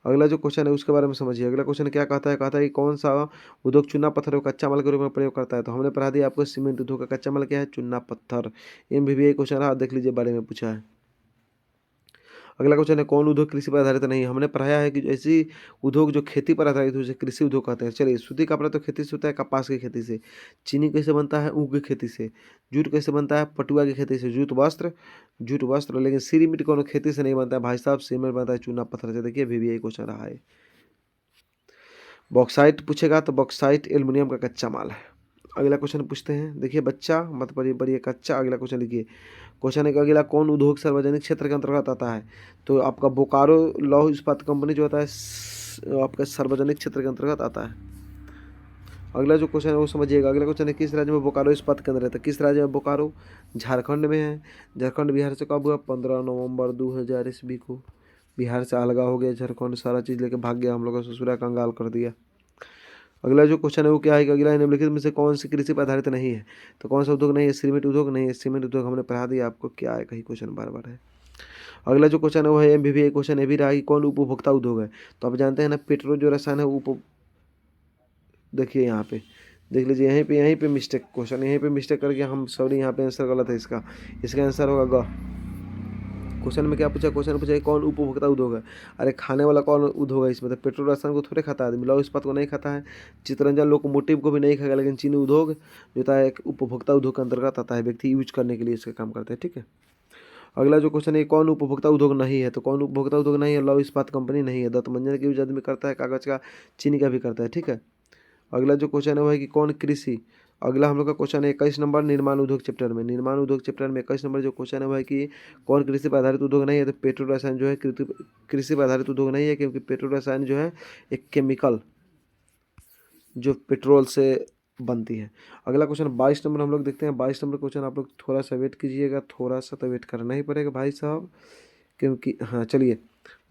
अगला जो क्वेश्चन है उसके बारे में समझिए। अगला क्वेश्चन क्या कहता है कि कौन सा उद्योग चूना पत्थर को कच्चा माल के रूप में प्रयोग करता है। तो हमने पढ़ा दिया आपको, सीमेंट उद्योग का कच्चा माल क्या है, चूना पत्थर। MBBA क्वेश्चन रहा, देख लीजिए बारे में पूछा है। अगला क्वेश्चन है कौन उद्योग कृषि पर आधारित नहीं है। हमने पढ़ाया है कि ऐसी उद्योग जो खेती पर आधारित हो उसे कृषि उद्योग कहते हैं। चलिए, सूती कपड़ा तो खेती से होता है, कपास की खेती से। चीनी कैसे बनता है, ऊख की खेती से। जूट कैसे बनता है, पटुआ की खेती से। जूट वस्त्र। लेकिन सिरीमिट कोनो खेती से नहीं बनता है भाई साहब, सीमेंट बनता है चूना पत्थर से। देखिए VBA क्वेश्चन रहा है। बॉक्साइट पूछेगा तो बॉक्साइट एल्युमिनियम का कच्चा माल है। अगला क्वेश्चन पूछते हैं। देखिए बच्चा मत पढ़िए कच्चा। अगला क्वेश्चन लिखिए। क्वेश्चन है कि अगला कौन उद्योग सार्वजनिक क्षेत्र के अंतर्गत आता है। तो आपका बोकारो लौह इस्पात कंपनी जो होता है आपका सार्वजनिक क्षेत्र के अंतर्गत आता है। अगला जो क्वेश्चन है वो समझिएगा। अगला क्वेश्चन है किस राज्य में बोकारो इस्पात केंद्र है। तो किस राज्य में बोकारो, झारखंड में है। झारखंड बिहार से कब हुआ, 15 नवंबर 2000 ईस्वी को। बिहार से अलगा हो गया झारखंड, सारा चीज़ लेके भाग गया, हम लोग का ससुरा कंगाल कर दिया। अगला जो क्वेश्चन है वो क्या है कि अगला निम्नलिखित में से कौन सी कृषि पर आधारित नहीं है। तो कौन सा उद्योग नहीं है, सीमेंट उद्योग नहीं है। सीमेंट उद्योग हमने पढ़ा दिया आपको क्या है, कहीं क्वेश्चन बार बार है। अगला जो क्वेश्चन है वो है MBBA क्वेश्चन ये भी रहा कि कौन उपभोक्ता उद्योग है। तो आप जानते हैं ना, पेट्रोल जो रसायन है देखिए यहाँ पे देख लीजिए, यहीं पे मिस्टेक क्वेश्चन, यहीं पे मिस्टेक करके हम सॉरी, यहाँ पे आंसर गलत है इसका आंसर होगा ग। क्वेश्चन में क्या पूछा, क्वेश्चन पूछा कौन उपभोक्ता उद्योग है। अरे खाने वाला कौन उद्योग है इसमें, तो पेट्रोल रसायन को थोड़े खाता है आदमी, लौह इस्पात को नहीं खाता है, चितरंजन लोकोमोटिव को भी नहीं खाएगा। लेकिन चीनी उद्योग जो होता है एक उपभोक्ता उद्योग के अंतर्गत आता है, व्यक्ति यूज करने के लिए इसका काम करते हैं, ठीक है। अगला जो क्वेश्चन है कौन उपभोक्ता उद्योग नहीं है। तो कौन उपभोक्ता उद्योग नहीं है, लौह इस्पात कंपनी नहीं है। दत्त मंजन की यूज आदमी करता है, कागज का, चीनी का भी करता है, ठीक है। अगला जो क्वेश्चन है वो है कि कौन कृषि। अगला हम लोग का क्वेश्चन है 21 नंबर निर्माण उद्योग चैप्टर में। निर्माण उद्योग चैप्टर में 21 नंबर जो क्वेश्चन है वो है कि कौन कृषि पर आधारित उद्योग नहीं है। तो पेट्रोल रसायन जो है कृषि पर आधारित उद्योग नहीं है, क्योंकि पेट्रोल रसायन जो है एक केमिकल जो पेट्रोल से बनती है। अगला क्वेश्चन 22 नंबर हम लोग देखते हैं। 22 नंबर क्वेश्चन आप लोग थोड़ा सा वेट कीजिएगा, थोड़ा सा तो वेट करना ही पड़ेगा भाई साहब, क्योंकि हाँ चलिए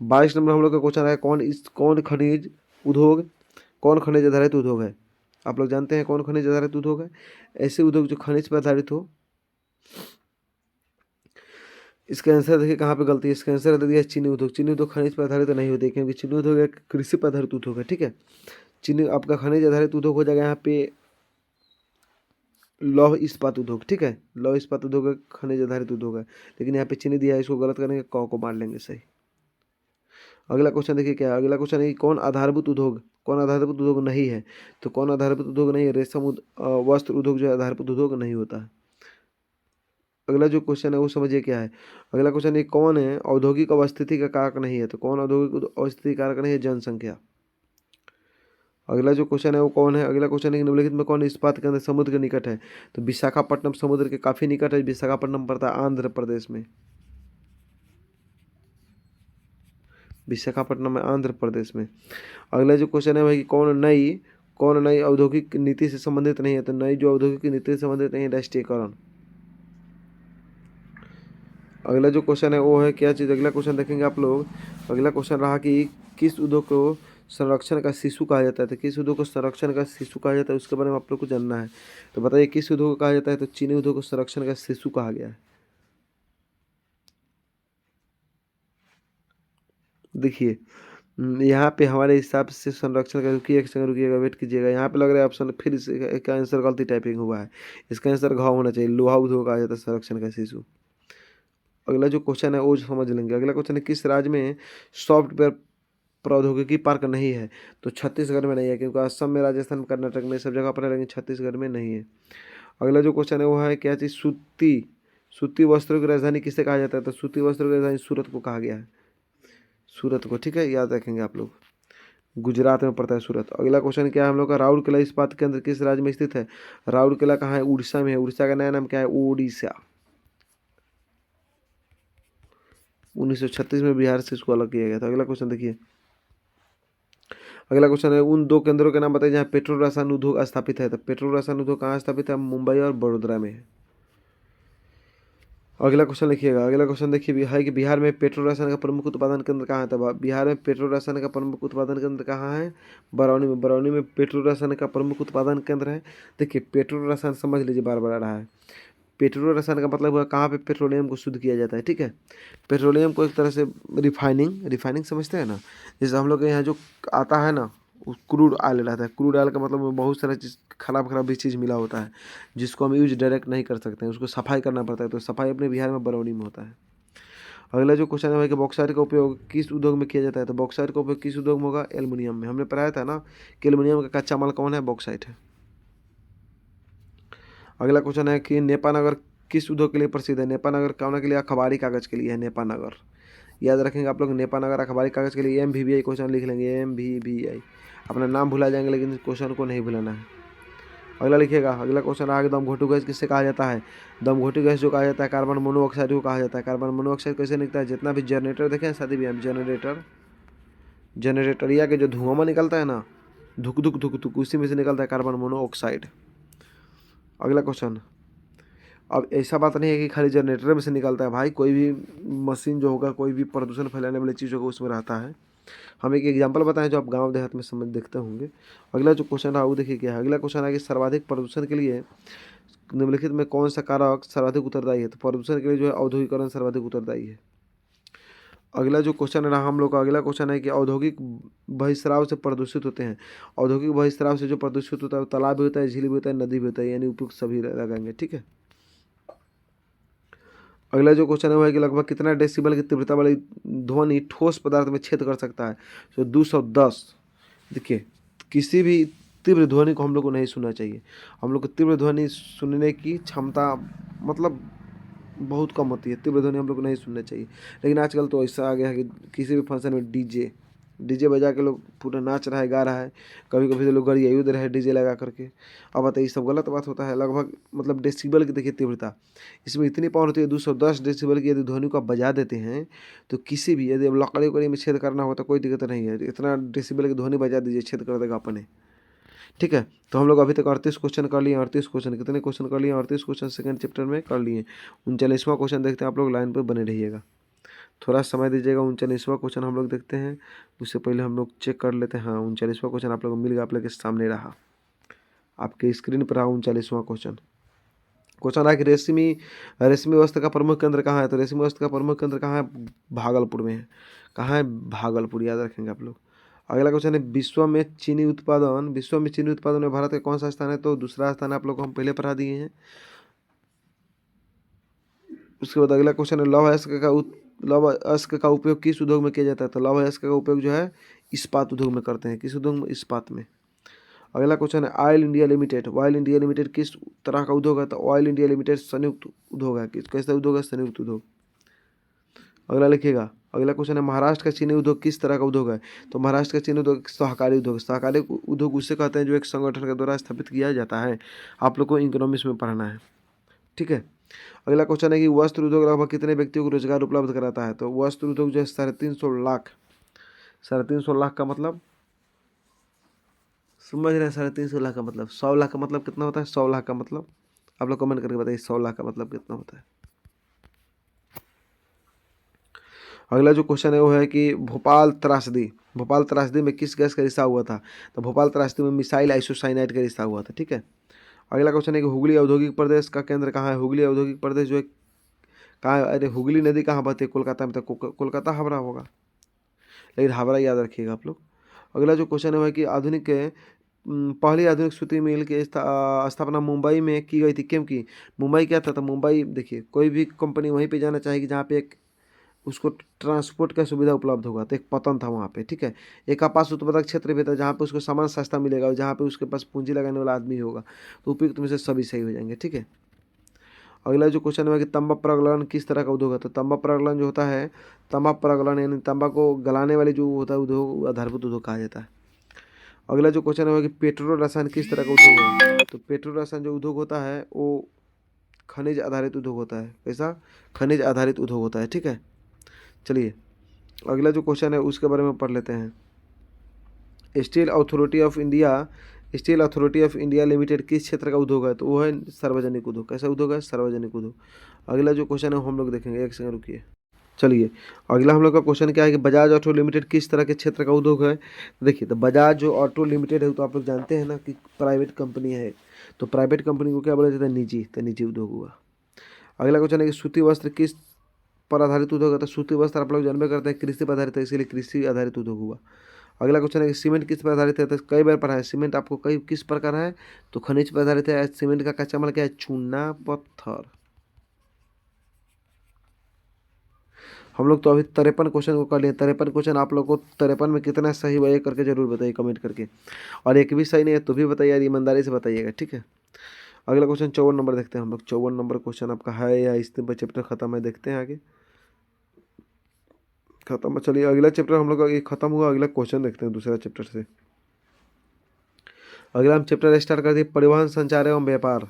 22 नंबर हम लोग का क्वेश्चन है कौन खनिज आधारित उद्योग है। आप लोग जानते हैं कौन खनिज आधारित उद्योग है। ऐसे उद्योग जो खनिज पर आधारित हो। इसका आंसर देखिए कहाँ पे गलती है, इसका आंसर दे दिया चीनी उद्योग। चीनी उद्योग खनिज पर आधारित नहीं होते, क्योंकि चीनी उद्योग एक कृषि पर आधारित उद्योग है, ठीक है। चीनी आपका खनिज आधारित उद्योग हो जाएगा यहाँ पे लौह इस्पात उद्योग, ठीक है। लौह इस्पात उद्योग एक खनिज आधारित उद्योग है, लेकिन यहाँ पे चीनी दिया है, इसको गलत करेंगे, को मार लेंगे सही। अगला क्वेश्चन देखिए क्या है। अगला क्वेश्चन है कि कौन आधारभूत उद्योग नहीं है। तो कौन आधारभूत उद्योग नहीं है, रेशम वस्त्र उद्योग जो है आधारभूत उद्योग नहीं होता है। अगला जो क्वेश्चन है वो समझिए क्या है। अगला क्वेश्चन है कौन है औद्योगिक अवस्थिति का कारक नहीं है। तो कौन औद्योगिक अवस्थिति कारक नहीं है, जनसंख्या। अगला जो क्वेश्चन है वो कौन है। अगला क्वेश्चन है कि निम्नलिखित में कौन इस्पात के अंदर समुद्र के निकट है। तो विशाखापट्टनम समुद्र के काफी निकट है, विशाखापट्टनम पड़ता है आंध्र प्रदेश में। विशाखापट्टनम में आंध्र प्रदेश में। अगला जो क्वेश्चन है वही कौन नई औद्योगिक नीति से संबंधित नहीं है। तो नई जो औद्योगिक नीति से संबंधित नहीं है, राष्ट्रीयकरण। अगला जो क्वेश्चन है वो है क्या चीज़, अगला क्वेश्चन देखेंगे आप लोग। अगला क्वेश्चन रहा कि किस उद्योग को संरक्षण का शिशु कहा जाता है। तो किस उद्योग को संरक्षण का शिशु कहा जाता है, उसके बारे में आप लोग को जानना है। तो बताइए किस उद्योग को कहा जाता है। तो चीनी उद्योग को संरक्षण का शिशु कहा गया है। देखिए यहाँ पे हमारे हिसाब से संरक्षण का, रुकिए एक सेकंड रुकिएगा, वेट कीजिएगा। यहाँ पे लग रहा है ऑप्शन फिर इसका आंसर गलती टाइपिंग हुआ है। इसका आंसर घाव होना चाहिए, लोहा उद्योग कहा जाता है संरक्षण का शिशु। अगला जो क्वेश्चन है वो समझ लेंगे। अगला क्वेश्चन है किस राज्य में सॉफ्टवेयर प्रौद्योगिकी पार्क नहीं है। तो छत्तीसगढ़ में नहीं है, क्योंकि असम में, राजस्थान में, कर्नाटक में सब जगह पर है, लेकिन छत्तीसगढ़ में नहीं है। अगला जो क्वेश्चन है वो है क्या चीज़, सूती वस्त्रों की राजधानी किसे कहा जाता है। तो सूती वस्त्रों की राजधानी सूरत को कहा गया है, सूरत को, ठीक है, याद रखेंगे आप लोग। गुजरात में पड़ता है सूरत। अगला क्वेश्चन क्या है हम लोग का, राउरकेला इस्पात केंद्र किस राज्य में स्थित है। राउरकेला कहाँ है, उड़ीसा में है। उड़ीसा का नया नाम क्या है, ओडिशा। 1936 में बिहार से इसको अलग किया गया था। अगला क्वेश्चन देखिए। अगला क्वेश्चन है उन दो केंद्रों के नाम बताइए जहाँ पेट्रो रसायन उद्योग स्थापित है। तो पेट्रो रसायन उद्योग कहाँ स्थापित है? मुंबई और बड़ोदरा में है। अगला क्वेश्चन लिखिएगा। अगला क्वेश्चन देखिए है कि बिहार में पेट्रो रसायन का प्रमुख उत्पादन केंद्र कहाँ है? तो बिहार में पेट्रो रसायन का प्रमुख उत्पादन केंद्र कहाँ है? बरौनी में। बरौनी में पेट्रो रसायन का प्रमुख उत्पादन केंद्र है। देखिए पेट्रो रसायन समझ लीजिए, बार बार आ रहा है। पेट्रो रसायन का मतलब हुआ कहाँ पे पेट्रोलियम को शुद्ध किया जाता है, ठीक है। पेट्रोलियम को एक तरह से रिफाइनिंग समझते हैं ना, जैसे हम लोग के यहाँ जो आता है ना क्रूड ऑयल रहता है। क्रूड ऑयल का मतलब में बहुत सारा चीज़ खराब भी चीज़ मिला होता है जिसको हम यूज डायरेक्ट नहीं कर सकते हैं, उसको सफाई करना पड़ता है। तो सफाई अपने बिहार में बरौनी में होता है। अगला जो क्वेश्चन है कि बॉक्साइट का उपयोग किस उद्योग में किया जाता है? तो बॉक्साइट का उपयोग किस उद्योग में होगा? एल्युमिनियम में। हमने पढ़ाया था ना कि एल्युमिनियम का कच्चा माल कौन है? बॉक्साइट है। अगला क्वेश्चन है कि नेपानगर किस उद्योग के लिए प्रसिद्ध है? नेपानगर कौन के लिए? अखबारी कागज के लिए है नेपानगर। याद रखेंगे आप लोग, नेपानगर अखबारी कागज के लिए। MVVI क्वेश्चन लिख लेंगे, MVVI। अपना नाम भुला जाएंगे लेकिन क्वेश्चन को नहीं भुलाना है। अगला लिखिएगा। अगला क्वेश्चन आगे दम घोटू गैस किससे कहा जाता है? दम घोटू गैस जो कहा जाता है कार्बन मोनोऑक्साइड को कहा जाता है। कार्बन मोनोऑक्साइड कैसे निकलता है? जितना भी जनरेटर देखे हैं शादी भी जनरेटरिया के जो धुआं निकलता है ना, धुक धुक धुक धुक, उसी में से निकलता है कार्बन मोनोऑक्साइड। अगला क्वेश्चन, अब ऐसा बात नहीं है कि खाली जनरेटर में से निकलता है भाई, कोई भी मशीन जो होगा, कोई भी प्रदूषण फैलाने वाली चीज़ होगा उसमें रहता है। हम एक एग्जांपल बताएं जो आप गांव देहात में समझ देखते होंगे। अगला जो क्वेश्चन है वो देखिए क्या है। अगला क्वेश्चन है कि सर्वाधिक प्रदूषण के लिए निम्नलिखित में कौन सा कारक सर्वाधिक उत्तरदायी है? तो प्रदूषण के लिए जो है औद्योगिकरण सर्वाधिक उत्तरदायी है। अगला जो क्वेश्चन है ना हम लोग का, अगला क्वेश्चन है कि औद्योगिक बहिस्राव से प्रदूषित होते हैं। औद्योगिक बहिस्राव से जो प्रदूषित होता है तालाब भी होता है, झील भी होता है, नदी भी होता है, यानी उपयुक्त सभी लगाएंगे, ठीक है। अगला जो क्वेश्चन है वो है कि लगभग कितना डेसिबल की तीव्रता वाली ध्वनि ठोस पदार्थ में छेद कर सकता है? तो 210। देखिए किसी भी तीव्र ध्वनि को हम लोग को नहीं सुनना चाहिए। हम लोग को तीव्र ध्वनि सुनने की क्षमता मतलब बहुत कम होती है। तीव्र ध्वनि हम लोग को नहीं सुनना चाहिए। लेकिन आजकल तो ऐसा आ गया है कि किसी भी फंक्शन में डीजे बजा के लोग पूरा नाच रहा है, गा रहा है। कभी कभी तो लोग गरियाई दे रहे हैं डीजे लगा करके। अब बताइए सब गलत बात होता है। लगभग मतलब डेसिबल की देखिए तीव्रता, इसमें इतनी पावर होती है 210 डेसिबल की। यदि ध्वनि को आप बजा देते हैं तो किसी भी, यदि लकड़ी उकड़ी में छेद करना हो तो कोई दिक्कत नहीं है, इतना डेसिबल की ध्वनि बजा दीजिए, छेद कर देगा अपने, ठीक है। तो हम लोग अभी तक 38 क्वेश्चन कर लिए। 38 क्वेश्चन कितने क्वेश्चन कर लिए? 38 क्वेश्चन सेकंड चैप्टर में कर लिए। 39वां क्वेश्चन देखते हैं। आप लोग लाइन पर बने रहिएगा, थोड़ा समय दीजिएगा। 39वां क्वेश्चन हम लोग देखते हैं। उससे पहले हम लोग चेक कर लेते हैं। हाँ 39वां क्वेश्चन आप लोग को मिल गया, आप लोग के सामने रहा, आपके स्क्रीन पर रहा 39वां क्वेश्चन। क्वेश्चन है कि रेशमी वस्त्र का प्रमुख केंद्र कहाँ है? तो रेशमी वस्त्र का प्रमुख केंद्र कहाँ है? भागलपुर में है। कहाँ है? भागलपुर, याद रखेंगे आप लोग। अगला क्वेश्चन है विश्व में चीनी उत्पादन में भारत का कौन सा स्थान है? तो दूसरा स्थान है, आप लोग को हम पहले पढ़ा दिए हैं। उसके बाद अगला क्वेश्चन है लौह अयस्क का उपयोग किस उद्योग में किया जाता है? तो लौह अयस्क का उपयोग जो है इस्पात उद्योग में करते हैं। किस उद्योग में? इस्पात में। अगला क्वेश्चन है ऑयल इंडिया लिमिटेड किस तरह का उद्योग है? तो ऑयल इंडिया लिमिटेड संयुक्त उद्योग है। कैसा उद्योग है? संयुक्त उद्योग। अगला लिखिएगा। अगला क्वेश्चन है महाराष्ट्र का चीनी उद्योग किस तरह का उद्योग है? तो महाराष्ट्र का चीनी उद्योग सहकारी उद्योग। सहकारी उद्योग उसे कहते हैं जो एक संगठन के द्वारा स्थापित किया जाता है। आप लोग को इकोनॉमिक्स में पढ़ना है, ठीक है। अगला क्वेश्चन है कि वस्त्र उद्योग लगभग कितने व्यक्तियों को रोजगार उपलब्ध कराता है? तो वस्त्र उद्योग जो है 350 लाख का मतलब समझ रहे हैं? 350 लाख का मतलब 100 लाख का मतलब कितना होता है? 100 लाख का मतलब आप लोग कमेंट करके बताइए 100 लाख का मतलब कितना होता है। अगला जो क्वेश्चन है वो है कि भोपाल त्रासदी में किस गैस का रिसाव हुआ था? तो भोपाल त्रासदी में मिसाइल आइसोसाइनाइड का रिसाव हुआ था, ठीक है। अगला क्वेश्चन है कि हुगली औद्योगिक प्रदेश का केंद्र कहाँ है? हुगली औद्योगिक प्रदेश जो है कहाँ है? अरे हुगली नदी कहाँ बहती है? कोलकाता में। तो कोलकाता हावड़ा होगा, लेकिन हावड़ा याद रखिएगा आप लोग। अगला जो क्वेश्चन है वो है कि पहली आधुनिक सूती मिल की स्थापना मुंबई में की गई थी। क्यों की? मुंबई क्या था? तो मुंबई देखिए कोई भी कंपनी वहीं पे जाना चाहेगी जहाँ पे एक उसको ट्रांसपोर्ट का सुविधा उपलब्ध होगा। तो एक पतन था वहाँ पे, ठीक है। एक आपात उत्पादक क्षेत्र भी था जहाँ पे उसको सामान सस्ता मिलेगा और जहाँ पे उसके पास पूंजी लगाने वाला आदमी होगा। तो उपयुक्त में से सभी सही हो जाएंगे, ठीक है। अगला जो क्वेश्चन है कि तंबा प्रगलन किस तरह का उद्योग है? तो तंबा प्रगलन जो होता है, तंबा प्रगलन यानी तंबा को गलाने वाली जो होता है उद्योग, आधारभूत उद्योग कहा जाता है। अगला जो क्वेश्चन है कि पेट्रो रसायन किस तरह का उद्योग है? तो पेट्रो रसायन जो उद्योग होता है वो खनिज आधारित उद्योग होता है। कैसा? खनिज आधारित उद्योग होता है, ठीक है। चलिए अगला जो क्वेश्चन है उसके बारे में पढ़ लेते हैं। Steel authority of India steel authority of India limited किस क्षेत्र का उद्योग है? तो वो है सार्वजनिक उद्योग। कैसा उद्योग है? सार्वजनिक उद्योग। अगला जो क्वेश्चन है वो हम लोग देखेंगे, एक सेकंड रुकिए। चलिए, अगला हम लोग का क्वेश्चन क्या है कि बजाज ऑटो लिमिटेड किस तरह के क्षेत्र का उद्योग है? देखिए, तो बजाज जो ऑटो लिमिटेड है तो आप लोग जानते हैं ना कि प्राइवेट कंपनी है। तो प्राइवेट कंपनी को क्या बोला जाता है? निजी। तो निजी उद्योग हुआ। अगला क्वेश्चन है कि सूती वस्त्र किस पर आधारित उद्योग है? तो सूती वस्त्र आप लोग जानबे करते हैं कृषि पर आधारित है, इसीलिए कृषि आधारित उद्योग हुआ। अगला क्वेश्चन है कि सीमेंट किस पर आधारित है? तो कई बार पढ़ा है सीमेंट आपको, कई किस प्रकार है? तो खनिज पर आधारित है। सीमेंट का कच्चा माल क्या है? चूना पत्थर। हम लोग तो अभी 53 क्वेश्चन को कर लिए। 53 क्वेश्चन आप लोग को 53 में कितना सही हुआ ये करके जरूर बताइए कमेंट करके। और एक भी सही नहीं है तो भी बताइए यार, ईमानदारी से बताइएगा, ठीक है। अगला क्वेश्चन 54 नंबर देखते हैं हम लोग। 54 नंबर क्वेश्चन आपका है या इस पर चैप्टर खत्म है? देखते हैं आगे। खत्म। चलिए, अगला चैप्टर हम लोग का ये खत्म हुआ। अगला क्वेश्चन देखते हैं दूसरा चैप्टर से। अगला हम चैप्टर स्टार्ट कर दिए, परिवहन संचार एवं व्यापार।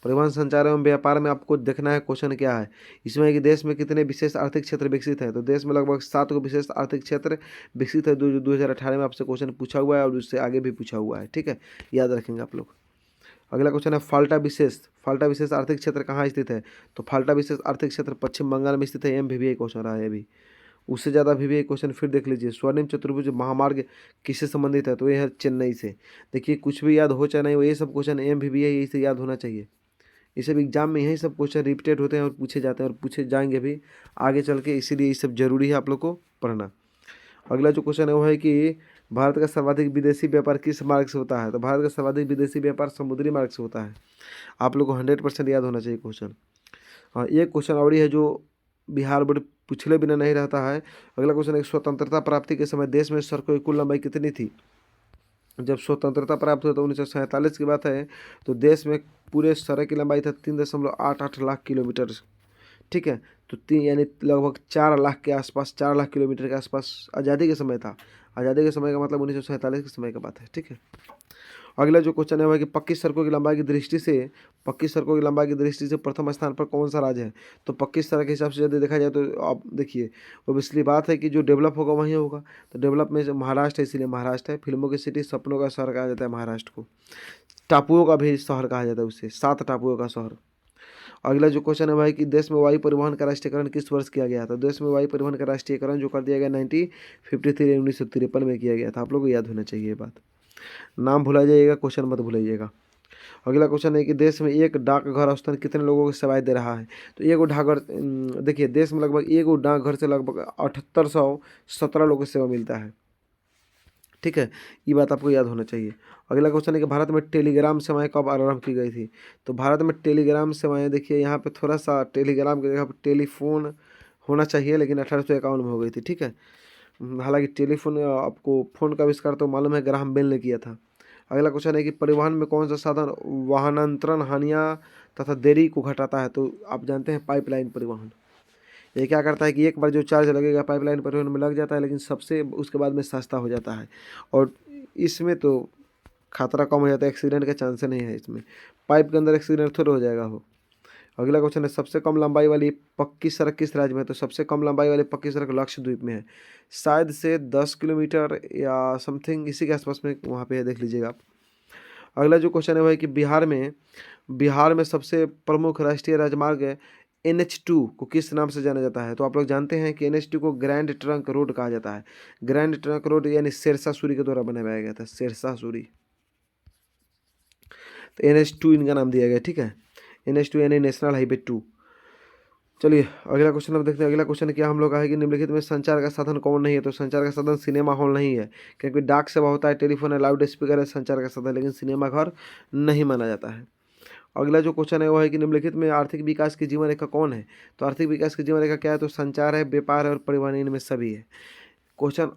परिवहन संचार एवं व्यापार में आपको देखना है क्वेश्चन क्या है इसमें कि देश में कितने विशेष आर्थिक क्षेत्र विकसित हैं? तो देश में लगभग 7 को विशेष आर्थिक क्षेत्र विकसित है। 2018 में आपसे क्वेश्चन पूछा हुआ है और उससे आगे भी पूछा हुआ है, ठीक है, याद रखेंगे आप लोग। अगला क्वेश्चन है फाल्टा विशेष आर्थिक क्षेत्र कहाँ स्थित है? तो फाल्टा विशेष आर्थिक क्षेत्र पश्चिम बंगाल में स्थित है। MVVI क्वेश्चन रहा है अभी। उससे ज़्यादा VVI क्वेश्चन फिर देख लीजिए। स्वर्णिम चतुर्भुज महामार्ग किससे संबंधित है? तो ये है चेन्नई से। देखिए, कुछ भी याद हो चाहे नहीं हो, ये सब क्वेश्चन MVVI यही से याद होना चाहिए। ये सब एग्जाम में यही सब क्वेश्चन रिपीटेड होते हैं और पूछे जाते हैं और पूछे जाएंगे भी आगे चल के, इसीलिए ये सब जरूरी है आप लोग को पढ़ना। अगला जो क्वेश्चन है वो है कि भारत का सर्वाधिक विदेशी व्यापार किस मार्ग से होता है? तो भारत का सर्वाधिक विदेशी व्यापार समुद्री मार्ग से होता है। आप लोग को 100% याद होना चाहिए क्वेश्चन। हाँ, एक क्वेश्चन और ही है जो बिहार बोर्ड पूछले बिना नहीं रहता है। अगला क्वेश्चन है कि स्वतंत्रता प्राप्ति के समय देश में सड़कों की कुल लंबाई कितनी थी? जब स्वतंत्रता प्राप्त हुआ तो 1947 की बात है, तो देश में पूरे सड़क की लंबाई था 3.88 लाख किलोमीटर, ठीक है। तो तीन यानी लगभग 4 लाख के आसपास, 4 लाख किलोमीटर के आसपास आज़ादी के समय था। आज़ादी के समय का मतलब 1947 के समय का बात है, ठीक है। अगला जो क्वेश्चन है वह कि पक्की सड़कों की लंबाई की दृष्टि से प्रथम स्थान पर कौन सा राज्य है? तो पक्की सड़क के हिसाब से यदि देखा जाए तो आप देखिए, ऑब्वियसली बात है कि जो डेवलप होगा वहीं होगा। तो डेवलप में महाराष्ट्र है, इसीलिए महाराष्ट्र है। फिल्मों की सिटी, सपनों का शहर कहा जाता है महाराष्ट्र को। टापुओं का भी शहर कहा जाता है उसे, 7 टापुओं का शहर। अगला जो क्वेश्चन है भाई कि देश में वायु परिवहन का राष्ट्रीयकरण किस वर्ष किया गया था? देश में वायु परिवहन का राष्ट्रीयकरण जो कर दिया गया 1953 1953 में किया गया था। आप लोग को याद होना चाहिए ये बात। नाम भुला जाइएगा, क्वेश्चन मत भूलिएगा। अगला क्वेश्चन है कि देश में एक डाकघर औसतन कितने लोगों को सेवाएं दे रहा है? तो एक डाकघर, देखिए देश में लगभग एक डाकघर से लगभग 7817 लोगों को सेवा मिलता है, ठीक है। ये बात आपको याद होना चाहिए। अगला क्वेश्चन है कि भारत में टेलीग्राम सेवाएं कब आरंभ की गई थी? तो भारत में टेलीग्राम सेवाएं, देखिए यहाँ पे थोड़ा सा टेलीग्राम की जगह पर टेलीफोन होना चाहिए, लेकिन 1851 में हो गई थी, ठीक है। हालांकि टेलीफोन, आपको फ़ोन का आविष्कार तो मालूम है ग्राहम बेल ने किया था। अगला क्वेश्चन है कि परिवहन में कौन सा साधन वाहनांतरण हानियाँ तथा देरी को घटाता है? तो आप जानते हैं पाइपलाइन परिवहन। ये क्या करता है कि एक बार जो चार्ज लगेगा पाइपलाइन परिवहन में लग जाता है, लेकिन सबसे उसके बाद में सस्ता हो जाता है और इसमें तो खतरा कम हो जाता है, एक्सीडेंट का चांस नहीं है इसमें। पाइप के अंदर एक्सीडेंट थोड़ा हो जाएगा हो। अगला क्वेश्चन है सबसे कम लंबाई वाली पक्की सड़क किस राज्य में है? तो सबसे कम लंबाई वाली पक्की सड़क लक्षद्वीप में है, शायद से 10 किलोमीटर या समथिंग इसी के आसपास में वहाँ पे है, देख लीजिएगा आप। अगला जो क्वेश्चन है वह है कि बिहार में सबसे प्रमुख राष्ट्रीय राजमार्ग NH2 को किस नाम से जाना जाता है? तो आप लोग जानते हैं कि NH2 को ग्रैंड ट्रंक रोड कहा जाता है। ग्रैंड ट्रंक रोड यानी शेरशाह सूरी के द्वारा बनवाया गया था, शेरशाह सूरी। तो NH2 इनका नाम दिया गया, ठीक है। NH2 यानी नेशनल हाईवे 2। चलिए, अगला क्वेश्चन अब देखते हैं। अगला क्वेश्चन क्या हम लोग का है कि निम्नलिखित में संचार का साधन कौन नहीं है? तो संचार का साधन सिनेमा हॉल नहीं है, क्योंकि डाक सेवा होता है, टेलीफोन है, लाउड स्पीकर है संचार का साधन, लेकिन सिनेमा घर नहीं माना जाता है। अगला जो क्वेश्चन है वो है कि निम्नलिखित में आर्थिक विकास की जीवन रेखा कौन है? तो आर्थिक विकास की जीवन रेखा क्या है? तो संचार है, व्यापार है और परिवहन, इनमें सभी है। क्वेश्चन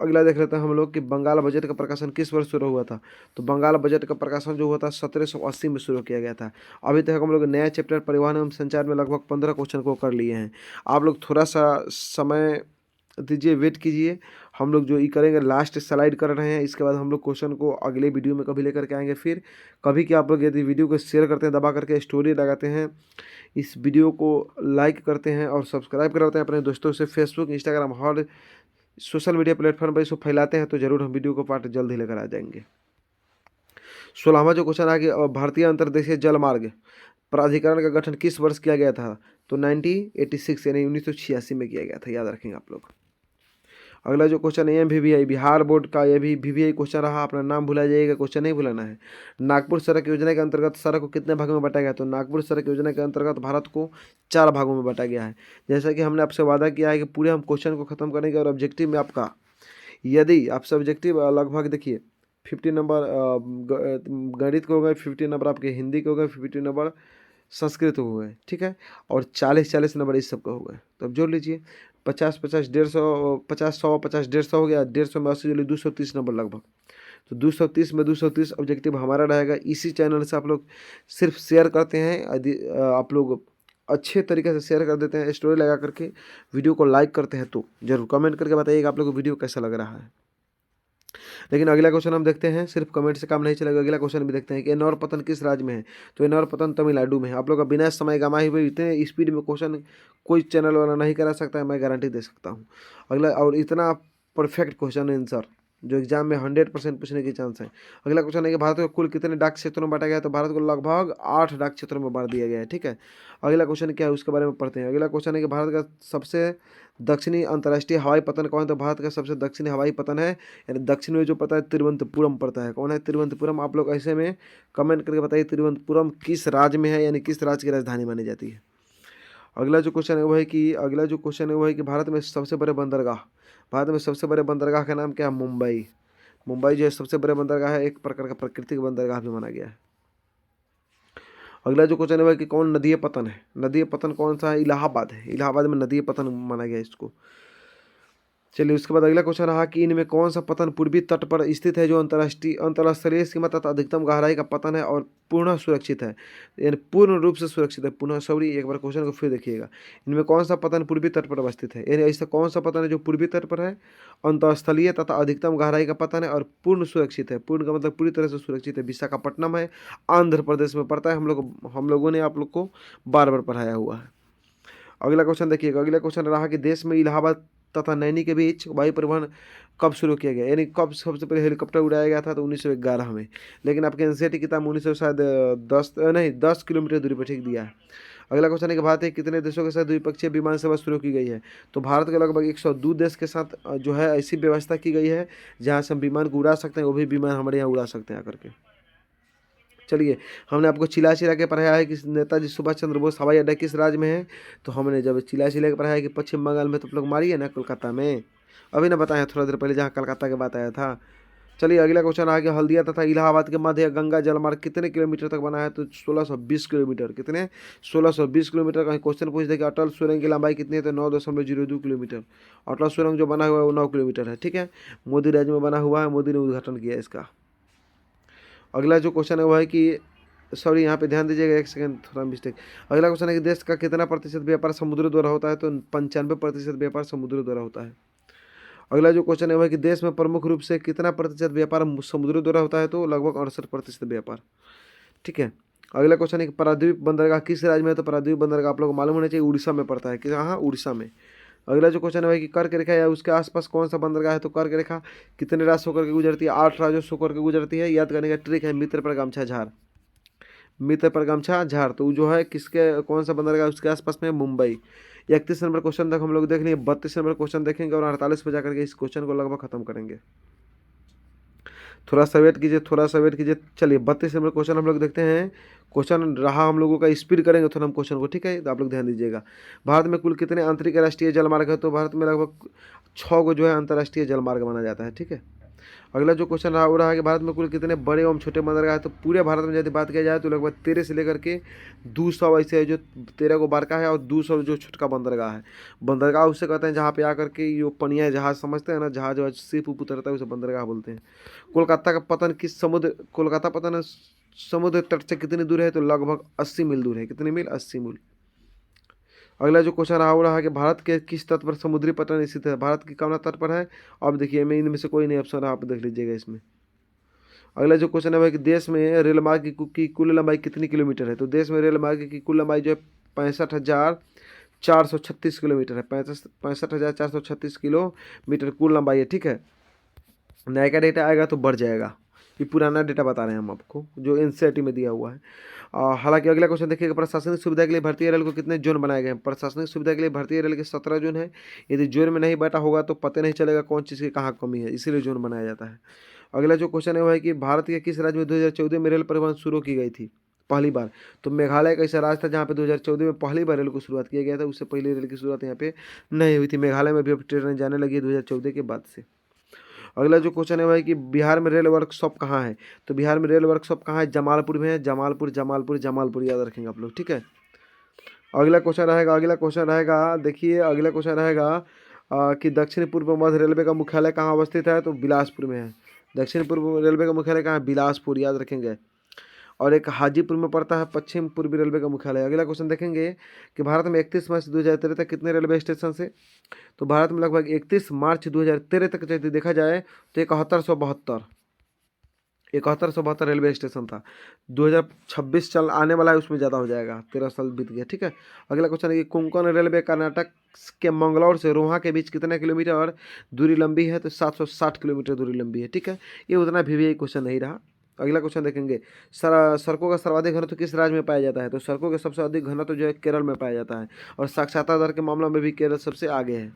अगला देख लेते हैं हम लोग कि बंगाल बजट का प्रकाशन किस वर्ष शुरू हुआ था? तो बंगाल बजट का प्रकाशन जो हुआ था 1780 में शुरू किया गया था। अभी तक हम लोग नया चैप्टर परिवहन एवं संचार में लगभग 15 क्वेश्चन को कर लिए हैं। आप लोग थोड़ा सा समय दीजिए, वेट कीजिए। हम लोग जो ये करेंगे लास्ट स्लाइड कर रहे हैं, इसके बाद हम लोग क्वेश्चन को अगले वीडियो में कभी लेकर के आएंगे। फिर कभी कि आप लोग यदि वीडियो को शेयर करते हैं, दबा करके स्टोरी लगाते हैं, इस वीडियो को लाइक करते हैं और सब्सक्राइब करवाते हैं अपने दोस्तों से, फेसबुक इंस्टाग्राम हर सोशल मीडिया प्लेटफॉर्म पर इसको फैलाते हैं तो ज़रूर हम वीडियो को पार्ट जल्द ही लेकर आ जाएंगे। 16वां जो क्वेश्चन आ गया, भारतीय अंतर्देशीय जल मार्ग प्राधिकरण का गठन किस वर्ष किया गया था? तो 1986 यानी 1986 में किया गया था, याद रखेंगे आप लोग। अगला जो क्वेश्चन है MVVI बिहार बोर्ड का, यह भी VVI क्वेश्चन रहा, अपना नाम भुला जाइएगा, क्वेश्चन नहीं भुलाना है। नागपुर सड़क योजना के अंतर्गत सड़क को कितने भागों में बांटा गया? तो नागपुर सड़क योजना के अंतर्गत भारत को 4 भागों में बांटा गया है। जैसा कि हमने आपसे वादा किया है कि पूरे हम क्वेश्चन को खत्म करेंगे और ऑब्जेक्टिव में आपका, यदि आपसे ऑब्जेक्टिव लगभग देखिए 50 नंबर गणित के हो गए, 50 नंबर आपके हिंदी के हो गए, 50 नंबर संस्कृत हो गए, ठीक है, और 40 नंबर इस सब का हो गए। तो अब जोड़ लीजिए 50 50 150 50 100 50 150 हो गया, 150 में 80 जोड़िए 230 नंबर लगभग। तो 230 में 230 ऑब्जेक्टिव हमारा रहेगा। इसी चैनल से आप लोग सिर्फ शेयर करते हैं, यदि आप लोग अच्छे तरीके से शेयर कर देते हैं, स्टोरी लगा करके वीडियो को लाइक करते हैं, तो जरूर कमेंट करके बताइएगा आप लोग को वीडियो कैसा लग रहा है। लेकिन अगला क्वेश्चन हम देखते हैं, सिर्फ कमेंट से काम नहीं चलेगा, अगला क्वेश्चन भी देखते हैं कि एनौर पतन किस राज्य में है? तो एनौर पतन तमिलनाडु में है। आप लोग का बिना समय गंवाए हुए इतने स्पीड में क्वेश्चन कोई चैनल वाला नहीं करा सकता है, मैं गारंटी दे सकता हूँ। अगला, और इतना परफेक्ट क्वेश्चन आंसर जो एग्जाम में 100% पूछने की चांस है। अगला क्वेश्चन है कि भारत को कुल कितने डाक क्षेत्रों में बांटा गया है? तो भारत को लगभग 8 डाक क्षेत्रों में बांट दिया गया है, ठीक है। अगला क्वेश्चन क्या है उसके बारे में पढ़ते हैं। अगला क्वेश्चन है कि भारत का सबसे दक्षिणी अंतर्राष्ट्रीय हवाई पतन कौन है? तो भारत का सबसे दक्षिणी हवाई पतन है, यानी दक्षिण में जो पड़ता है तिरुवनंतपुरम पड़ता है। कौन है तिरुवनंतपुरम? आप लोग ऐसे में कमेंट करके बताइए तिरुवनंतपुरम किस राज्य में है, यानी किस राज्य की राजधानी मानी जाती है। अगला जो क्वेश्चन है वो है कि भारत में सबसे बड़े बंदरगाह, भारत में सबसे बड़े बंदरगाह का नाम क्या है? मुंबई। मुंबई जो है सबसे बड़े बंदरगाह है, एक प्रकार का प्राकृतिक बंदरगाह भी माना गया है। अगला जो क्वेश्चन है कि कौन नदीय पतन है? नदीय पतन कौन सा है? इलाहाबाद है, इलाहाबाद में नदीय पतन माना गया है इसको। चलिए उसके बाद अगला क्वेश्चन रहा कि इनमें कौन सा पतन पूर्वी तट पर स्थित है जो अंतरराष्ट्रीय सीमा तथा अधिकतम गहराई का पतन है और पूर्ण सुरक्षित है, यानी पूर्ण रूप से सुरक्षित है। पुनः सॉरी, एक बार क्वेश्चन को फिर देखिएगा। इनमें कौन सा पतन पूर्वी तट पर अवस्थित है, यानी ऐसा कौन सा पतन है जो पूर्वी तट पर है, अंतस्थलीय तथा अधिकतम गहराई का पतन है और पूर्ण सुरक्षित है। पूर्ण का मतलब पूरी तरह से सुरक्षित है। विशाखापट्टनम है, आंध्र प्रदेश में पड़ता है। हम लोगों ने आप लोग को बार बार पढ़ाया हुआ है। अगला क्वेश्चन देखिएगा। अगला क्वेश्चन रहा कि देश में इलाहाबाद तथा नैनी के बीच वायु परिवहन कब शुरू किया गया, यानी कब सबसे पहले हेलीकॉप्टर उड़ाया गया था? तो 1911 में। लेकिन आपके एनसीईआरटी किताब में 1900 शायद 10 किलोमीटर दूरी पर ठीक दिया है। अगला क्वेश्चन है कि भारत के कितने देशों के साथ द्विपक्षीय विमान सेवा शुरू की गई है? तो भारत के लगभग 102 देश के साथ जो है ऐसी व्यवस्था की गई है जहाँ से हम विमान को उड़ा सकते हैं, वो भी विमान हमारे यहाँ उड़ा सकते हैं आकर के। चलिए, हमने आपको चिल्ला चिल्ला के पढ़ाया है कि नेताजी सुभाष चंद्र बोस हवाई अड्डा किस राज्य में है? तो हमने जब चिल्ला चिल्ला के पढ़ाया कि पश्चिम बंगाल में, तो आप लोग मारिए ना कोलकाता में। अभी ना बताया थोड़ा देर पहले जहाँ कलकत्ता की बात आया था। चलिए अगला क्वेश्चन आ गया, हल्दिया तथा इलाहाबाद के मध्य गंगा जलमार्ग कितने किलोमीटर तक बना है? तो 1620 किलोमीटर। कितने? 1620 किलोमीटर। कहीं क्वेश्चन पूछ दे कि अटल सुरंग की लंबाई कितनी है? तो 9.02 किलोमीटर। अटल सुरंग जो बना हुआ है वो 9 किलोमीटर है, ठीक है। मोदी राज्य में बना हुआ है, मोदी ने उद्घाटन किया इसका। अगला जो क्वेश्चन है वो है कि, सॉरी यहाँ पे ध्यान दीजिएगा, एक सेकंड थोड़ा मिस्टेक। अगला क्वेश्चन है कि देश का कितना प्रतिशत व्यापार समुद्र द्वारा होता है? तो 95% व्यापार समुद्र द्वारा होता है। अगला जो क्वेश्चन है वह कि देश में प्रमुख रूप से कितना प्रतिशत व्यापार समुद्र द्वारा होता है? तो लगभग 68% व्यापार, ठीक है। अगला क्वेश्चन है कि पारादीप बंदरगाह किस राज्य में है? तो पारादीप बंदरगाह आप लोग को मालूम होना चाहिए उड़ीसा में पड़ता है। कि हाँ, उड़ीसा में। अगला जो क्वेश्चन है कि कर्क रेखा या उसके आसपास कौन सा बंदरगाह है? तो कर्क रेखा कितने राज्य से होकर के गुजरती है? 8 राज्यों से होकर के गुजरती है। याद करने का ट्रिक है मित्र पर गमछा झार, मित्र पर गमछा झार। तो जो है किसके, कौन सा बंदरगाह उसके आसपास में? मुंबई। 31 नंबर क्वेश्चन तक हम लोग देख लिए, 32 नंबर क्वेश्चन देखेंगे और 48 पे जाकर के इस क्वेश्चन को लगभग खत्म करेंगे। थोड़ा सा वेट कीजिए, थोड़ा सा वेट कीजिए। चलिए 32 नंबर क्वेश्चन हम लोग देखते हैं। क्वेश्चन रहा हम लोगों का, स्पीड करेंगे थोड़ा हम क्वेश्चन को, ठीक है। तो आप लोग ध्यान दीजिएगा। भारत में कुल कितने आंतरिक राष्ट्रीय जलमार्ग है? तो भारत में लगभग 6 को जो है अंतर्राष्ट्रीय जलमार्ग माना जाता है, ठीक है। अगला जो क्वेश्चन रहा वो रहा कि भारत में कुल कितने बड़े एवं छोटे बंदरगाह है? तो पूरे भारत में यदि बात किया जाए तो लगभग 13 से लेकर के 200 ऐसे है जो 13 को बड़का है और 200 जो छोटका बंदरगाह है। बंदरगाह उससे कहते हैं जहाँ पे आकर के जो पनिया जहाज समझते हैं ना, जहाज जो सिप उप उतरता है उसे बंदरगाह बोलते हैं। कोलकाता पतन समुद्र तट से कितनी दूर है? तो लगभग 80 मील दूर है। कितनी मील? 80 मील। अगला जो क्वेश्चन रहा वो रहा कि भारत के किस तट पर समुद्री पतन स्थित है? भारत की कौन तट पर है? अब देखिए मैं इनमें से कोई नहीं ऑप्शन रहा, आप देख लीजिएगा इसमें। अगला जो क्वेश्चन है वह कि देश में रेल मार्ग की कुल लंबाई कितनी किलोमीटर है? तो देश में रेल मार्ग की कुल लंबाई जो है 436 किलोमीटर है। 65,436 किलोमीटर कुल लंबाई है, ठीक है। नया का डेटा आएगा तो बढ़ जाएगा, ये पुराना डेटा बता रहे हैं हम आपको जो एनसीईआरटी में दिया हुआ है। हालांकि अगला क्वेश्चन देखिएगा, प्रशासनिक सुविधा के लिए भारतीय रेल को कितने जोन बनाए गए हैं। प्रशासनिक सुविधा के लिए भारतीय रेल के 17 जोन है। यदि जोन में नहीं बैठा होगा तो पता नहीं चलेगा कौन चीज़ की कहाँ कमी है, इसीलिए जोन बनाया जाता है। अगला जो क्वेश्चन है वो है कि भारत के किस राज्य में 2014 में रेल परिवहन शुरू की गई थी पहली बार। तो मेघालय का ऐसा राज्य था जहाँ पे 2014 में पहली बार रेल को शुरुआत किया गया था। उससे पहले रेल की शुरुआत यहाँ पे नहीं हुई थी। मेघालय में भी अब ट्रेन जाने लगी है 2014 के बाद से। अगला जो क्वेश्चन है वह है कि बिहार में रेल वर्कशॉप कहाँ है। तो बिहार में रेल वर्कशॉप कहाँ है, जमालपुर में है। जमालपुर जमालपुर जमालपुर याद रखेंगे आप लोग, ठीक है। अगला क्वेश्चन रहेगा देखिए, अगला क्वेश्चन रहेगा कि दक्षिण पूर्व मध्य रेलवे का मुख्यालय कहाँ अवस्थित है। तो बिलासपुर में है। दक्षिण पूर्व रेलवे का मुख्यालय कहाँ है, बिलासपुर, याद रखेंगे। और एक हाजीपुर में पड़ता है पश्चिम पूर्वी रेलवे का मुख्यालय। अगला क्वेश्चन देखेंगे कि भारत में 31 मार्च 2013 तक कितने रेलवे स्टेशन है। तो भारत में लगभग 31 मार्च 2013 तक यदि देखा जाए तो 7172 रेलवे स्टेशन था। 2026 चल आने वाला है, उसमें ज़्यादा हो जाएगा, 13 साल बीत गया, ठीक है। अगला क्वेश्चन है कि कोंकण रेलवे कर्नाटक के मंगलौर से रोहा के बीच कितने किलोमीटर दूरी लंबी है। तो 760 किलोमीटर दूरी लंबी है, ठीक है। ये उतना भी क्वेश्चन नहीं रहा। अगला क्वेश्चन देखेंगे, सड़कों का सर्वाधिक घनत्व किस राज्य में पाया जाता है। तो सड़कों का सबसे अधिक घनत्व जो है केरल में पाया जाता है, और साक्षरता दर के मामलों में भी केरल सबसे आगे है।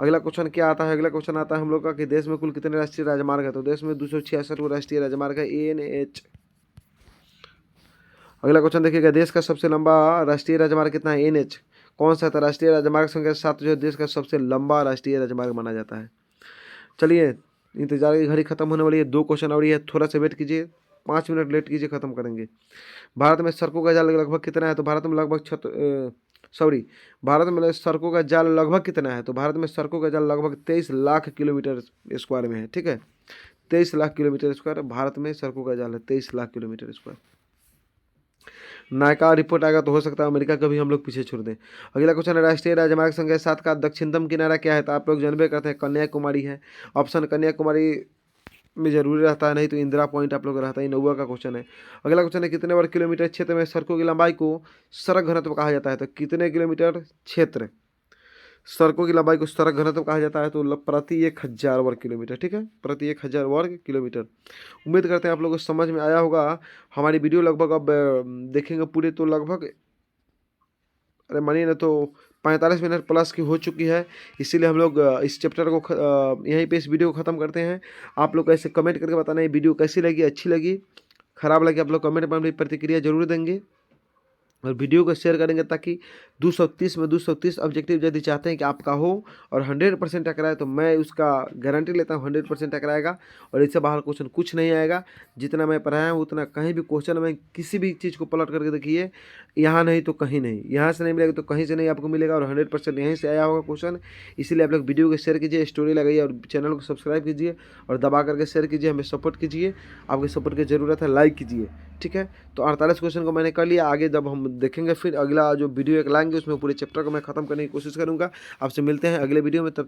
अगला क्वेश्चन क्या आता है, अगला क्वेश्चन आता है हम लोग का कि देश में कुल कितने राष्ट्रीय राजमार्ग है। तो देश में 266 राष्ट्रीय राजमार्ग है, ANH। अगला क्वेश्चन देखिएगा, देश का सबसे लंबा राष्ट्रीय राजमार्ग कितना है, NH। कौन सा था, राष्ट्रीय राजमार्ग संख्या 7 जो है देश का सबसे लंबा राष्ट्रीय राजमार्ग माना जाता है। चलिए, इंतजार की घड़ी खत्म होने वाली है, 2 क्वेश्चन और है, थोड़ा सा वेट कीजिए, 5 मिनट लेट कीजिए, खत्म करेंगे। भारत में सड़कों का जाल लगभग कितना है। तो भारत में लगभग भारत में सड़कों का जाल लगभग कितना है। तो भारत में सड़कों का जाल लगभग 23 लाख किलोमीटर स्क्वायर में है, ठीक है। 23 लाख किलोमीटर स्क्वायर भारत में सड़कों का जाल है, 23 lakh kilometre square. Nykaa report आएगा तो हो सकता है अमेरिका का भी हम लोग पीछे छोड़ दें। अगला क्वेश्चन है, राष्ट्रीय राजमार्ग संख्या 7 का दक्षिणतम किनारा क्या है। तो आप लोग जानबे करते हैं कन्याकुमारी है। ऑप्शन कन्याकुमारी में जरूरी रहता है, नहीं तो इंदिरा पॉइंट आप लोग रहता है। 9वां का क्वेश्चन है। अगला क्वेश्चन है, कितने वर्ग किलोमीटर क्षेत्र में सड़कों की लंबाई को सड़क घनत्व कहा जाता है। तो कितने किलोमीटर क्षेत्र सड़कों की लंबाई को सड़क घनत्व कहा जाता है। तो प्रति 1000 वर्ग किलोमीटर, ठीक है, प्रति 1000 वर्ग किलोमीटर। उम्मीद करते हैं आप लोगों को समझ में आया होगा। हमारी वीडियो लगभग अब देखेंगे पूरे तो लगभग अरे मानिए ना तो 45 मिनट प्लस की हो चुकी है। इसीलिए हम लोग इस चैप्टर को यहीं पे इस वीडियो को ख़त्म करते हैं। आप लोग ऐसे कमेंट करके बताना ये वीडियो कैसी लगी, अच्छी लगी, ख़राब लगी। आप लोग कमेंट में अपनी प्रतिक्रिया जरूर देंगे और वीडियो को शेयर करेंगे ताकि 230 में 230 ऑब्जेक्टिव यदि चाहते हैं कि आपका हो और 100% टकराए तो मैं उसका गारंटी लेता हूँ 100% टकराएगा। और इससे बाहर क्वेश्चन कुछ नहीं आएगा। जितना मैं पढ़ाया हूँ उतना कहीं भी क्वेश्चन में किसी भी चीज़ को पलट करके देखिए, यहाँ नहीं तो कहीं नहीं, यहाँ से नहीं मिलेगा तो कहीं से नहीं आपको मिलेगा, और 100% यहीं से आया होगा क्वेश्चन। इसीलिए आप लोग वीडियो को शेयर कीजिए, स्टोरी लगाइए और चैनल को सब्सक्राइब कीजिए और दबा करके शेयर कीजिए, हमें सपोर्ट कीजिए। आपके सपोर्ट की ज़रूरत है, लाइक कीजिए, ठीक है। तो 48 क्वेश्चन को मैंने कर लिया। आगे जब हम देखेंगे फिर अगला जो वीडियो एक लाएंगे उसमें पूरे चैप्टर को मैं खत्म करने की कोशिश करूंगा। आपसे मिलते हैं अगले वीडियो में, तब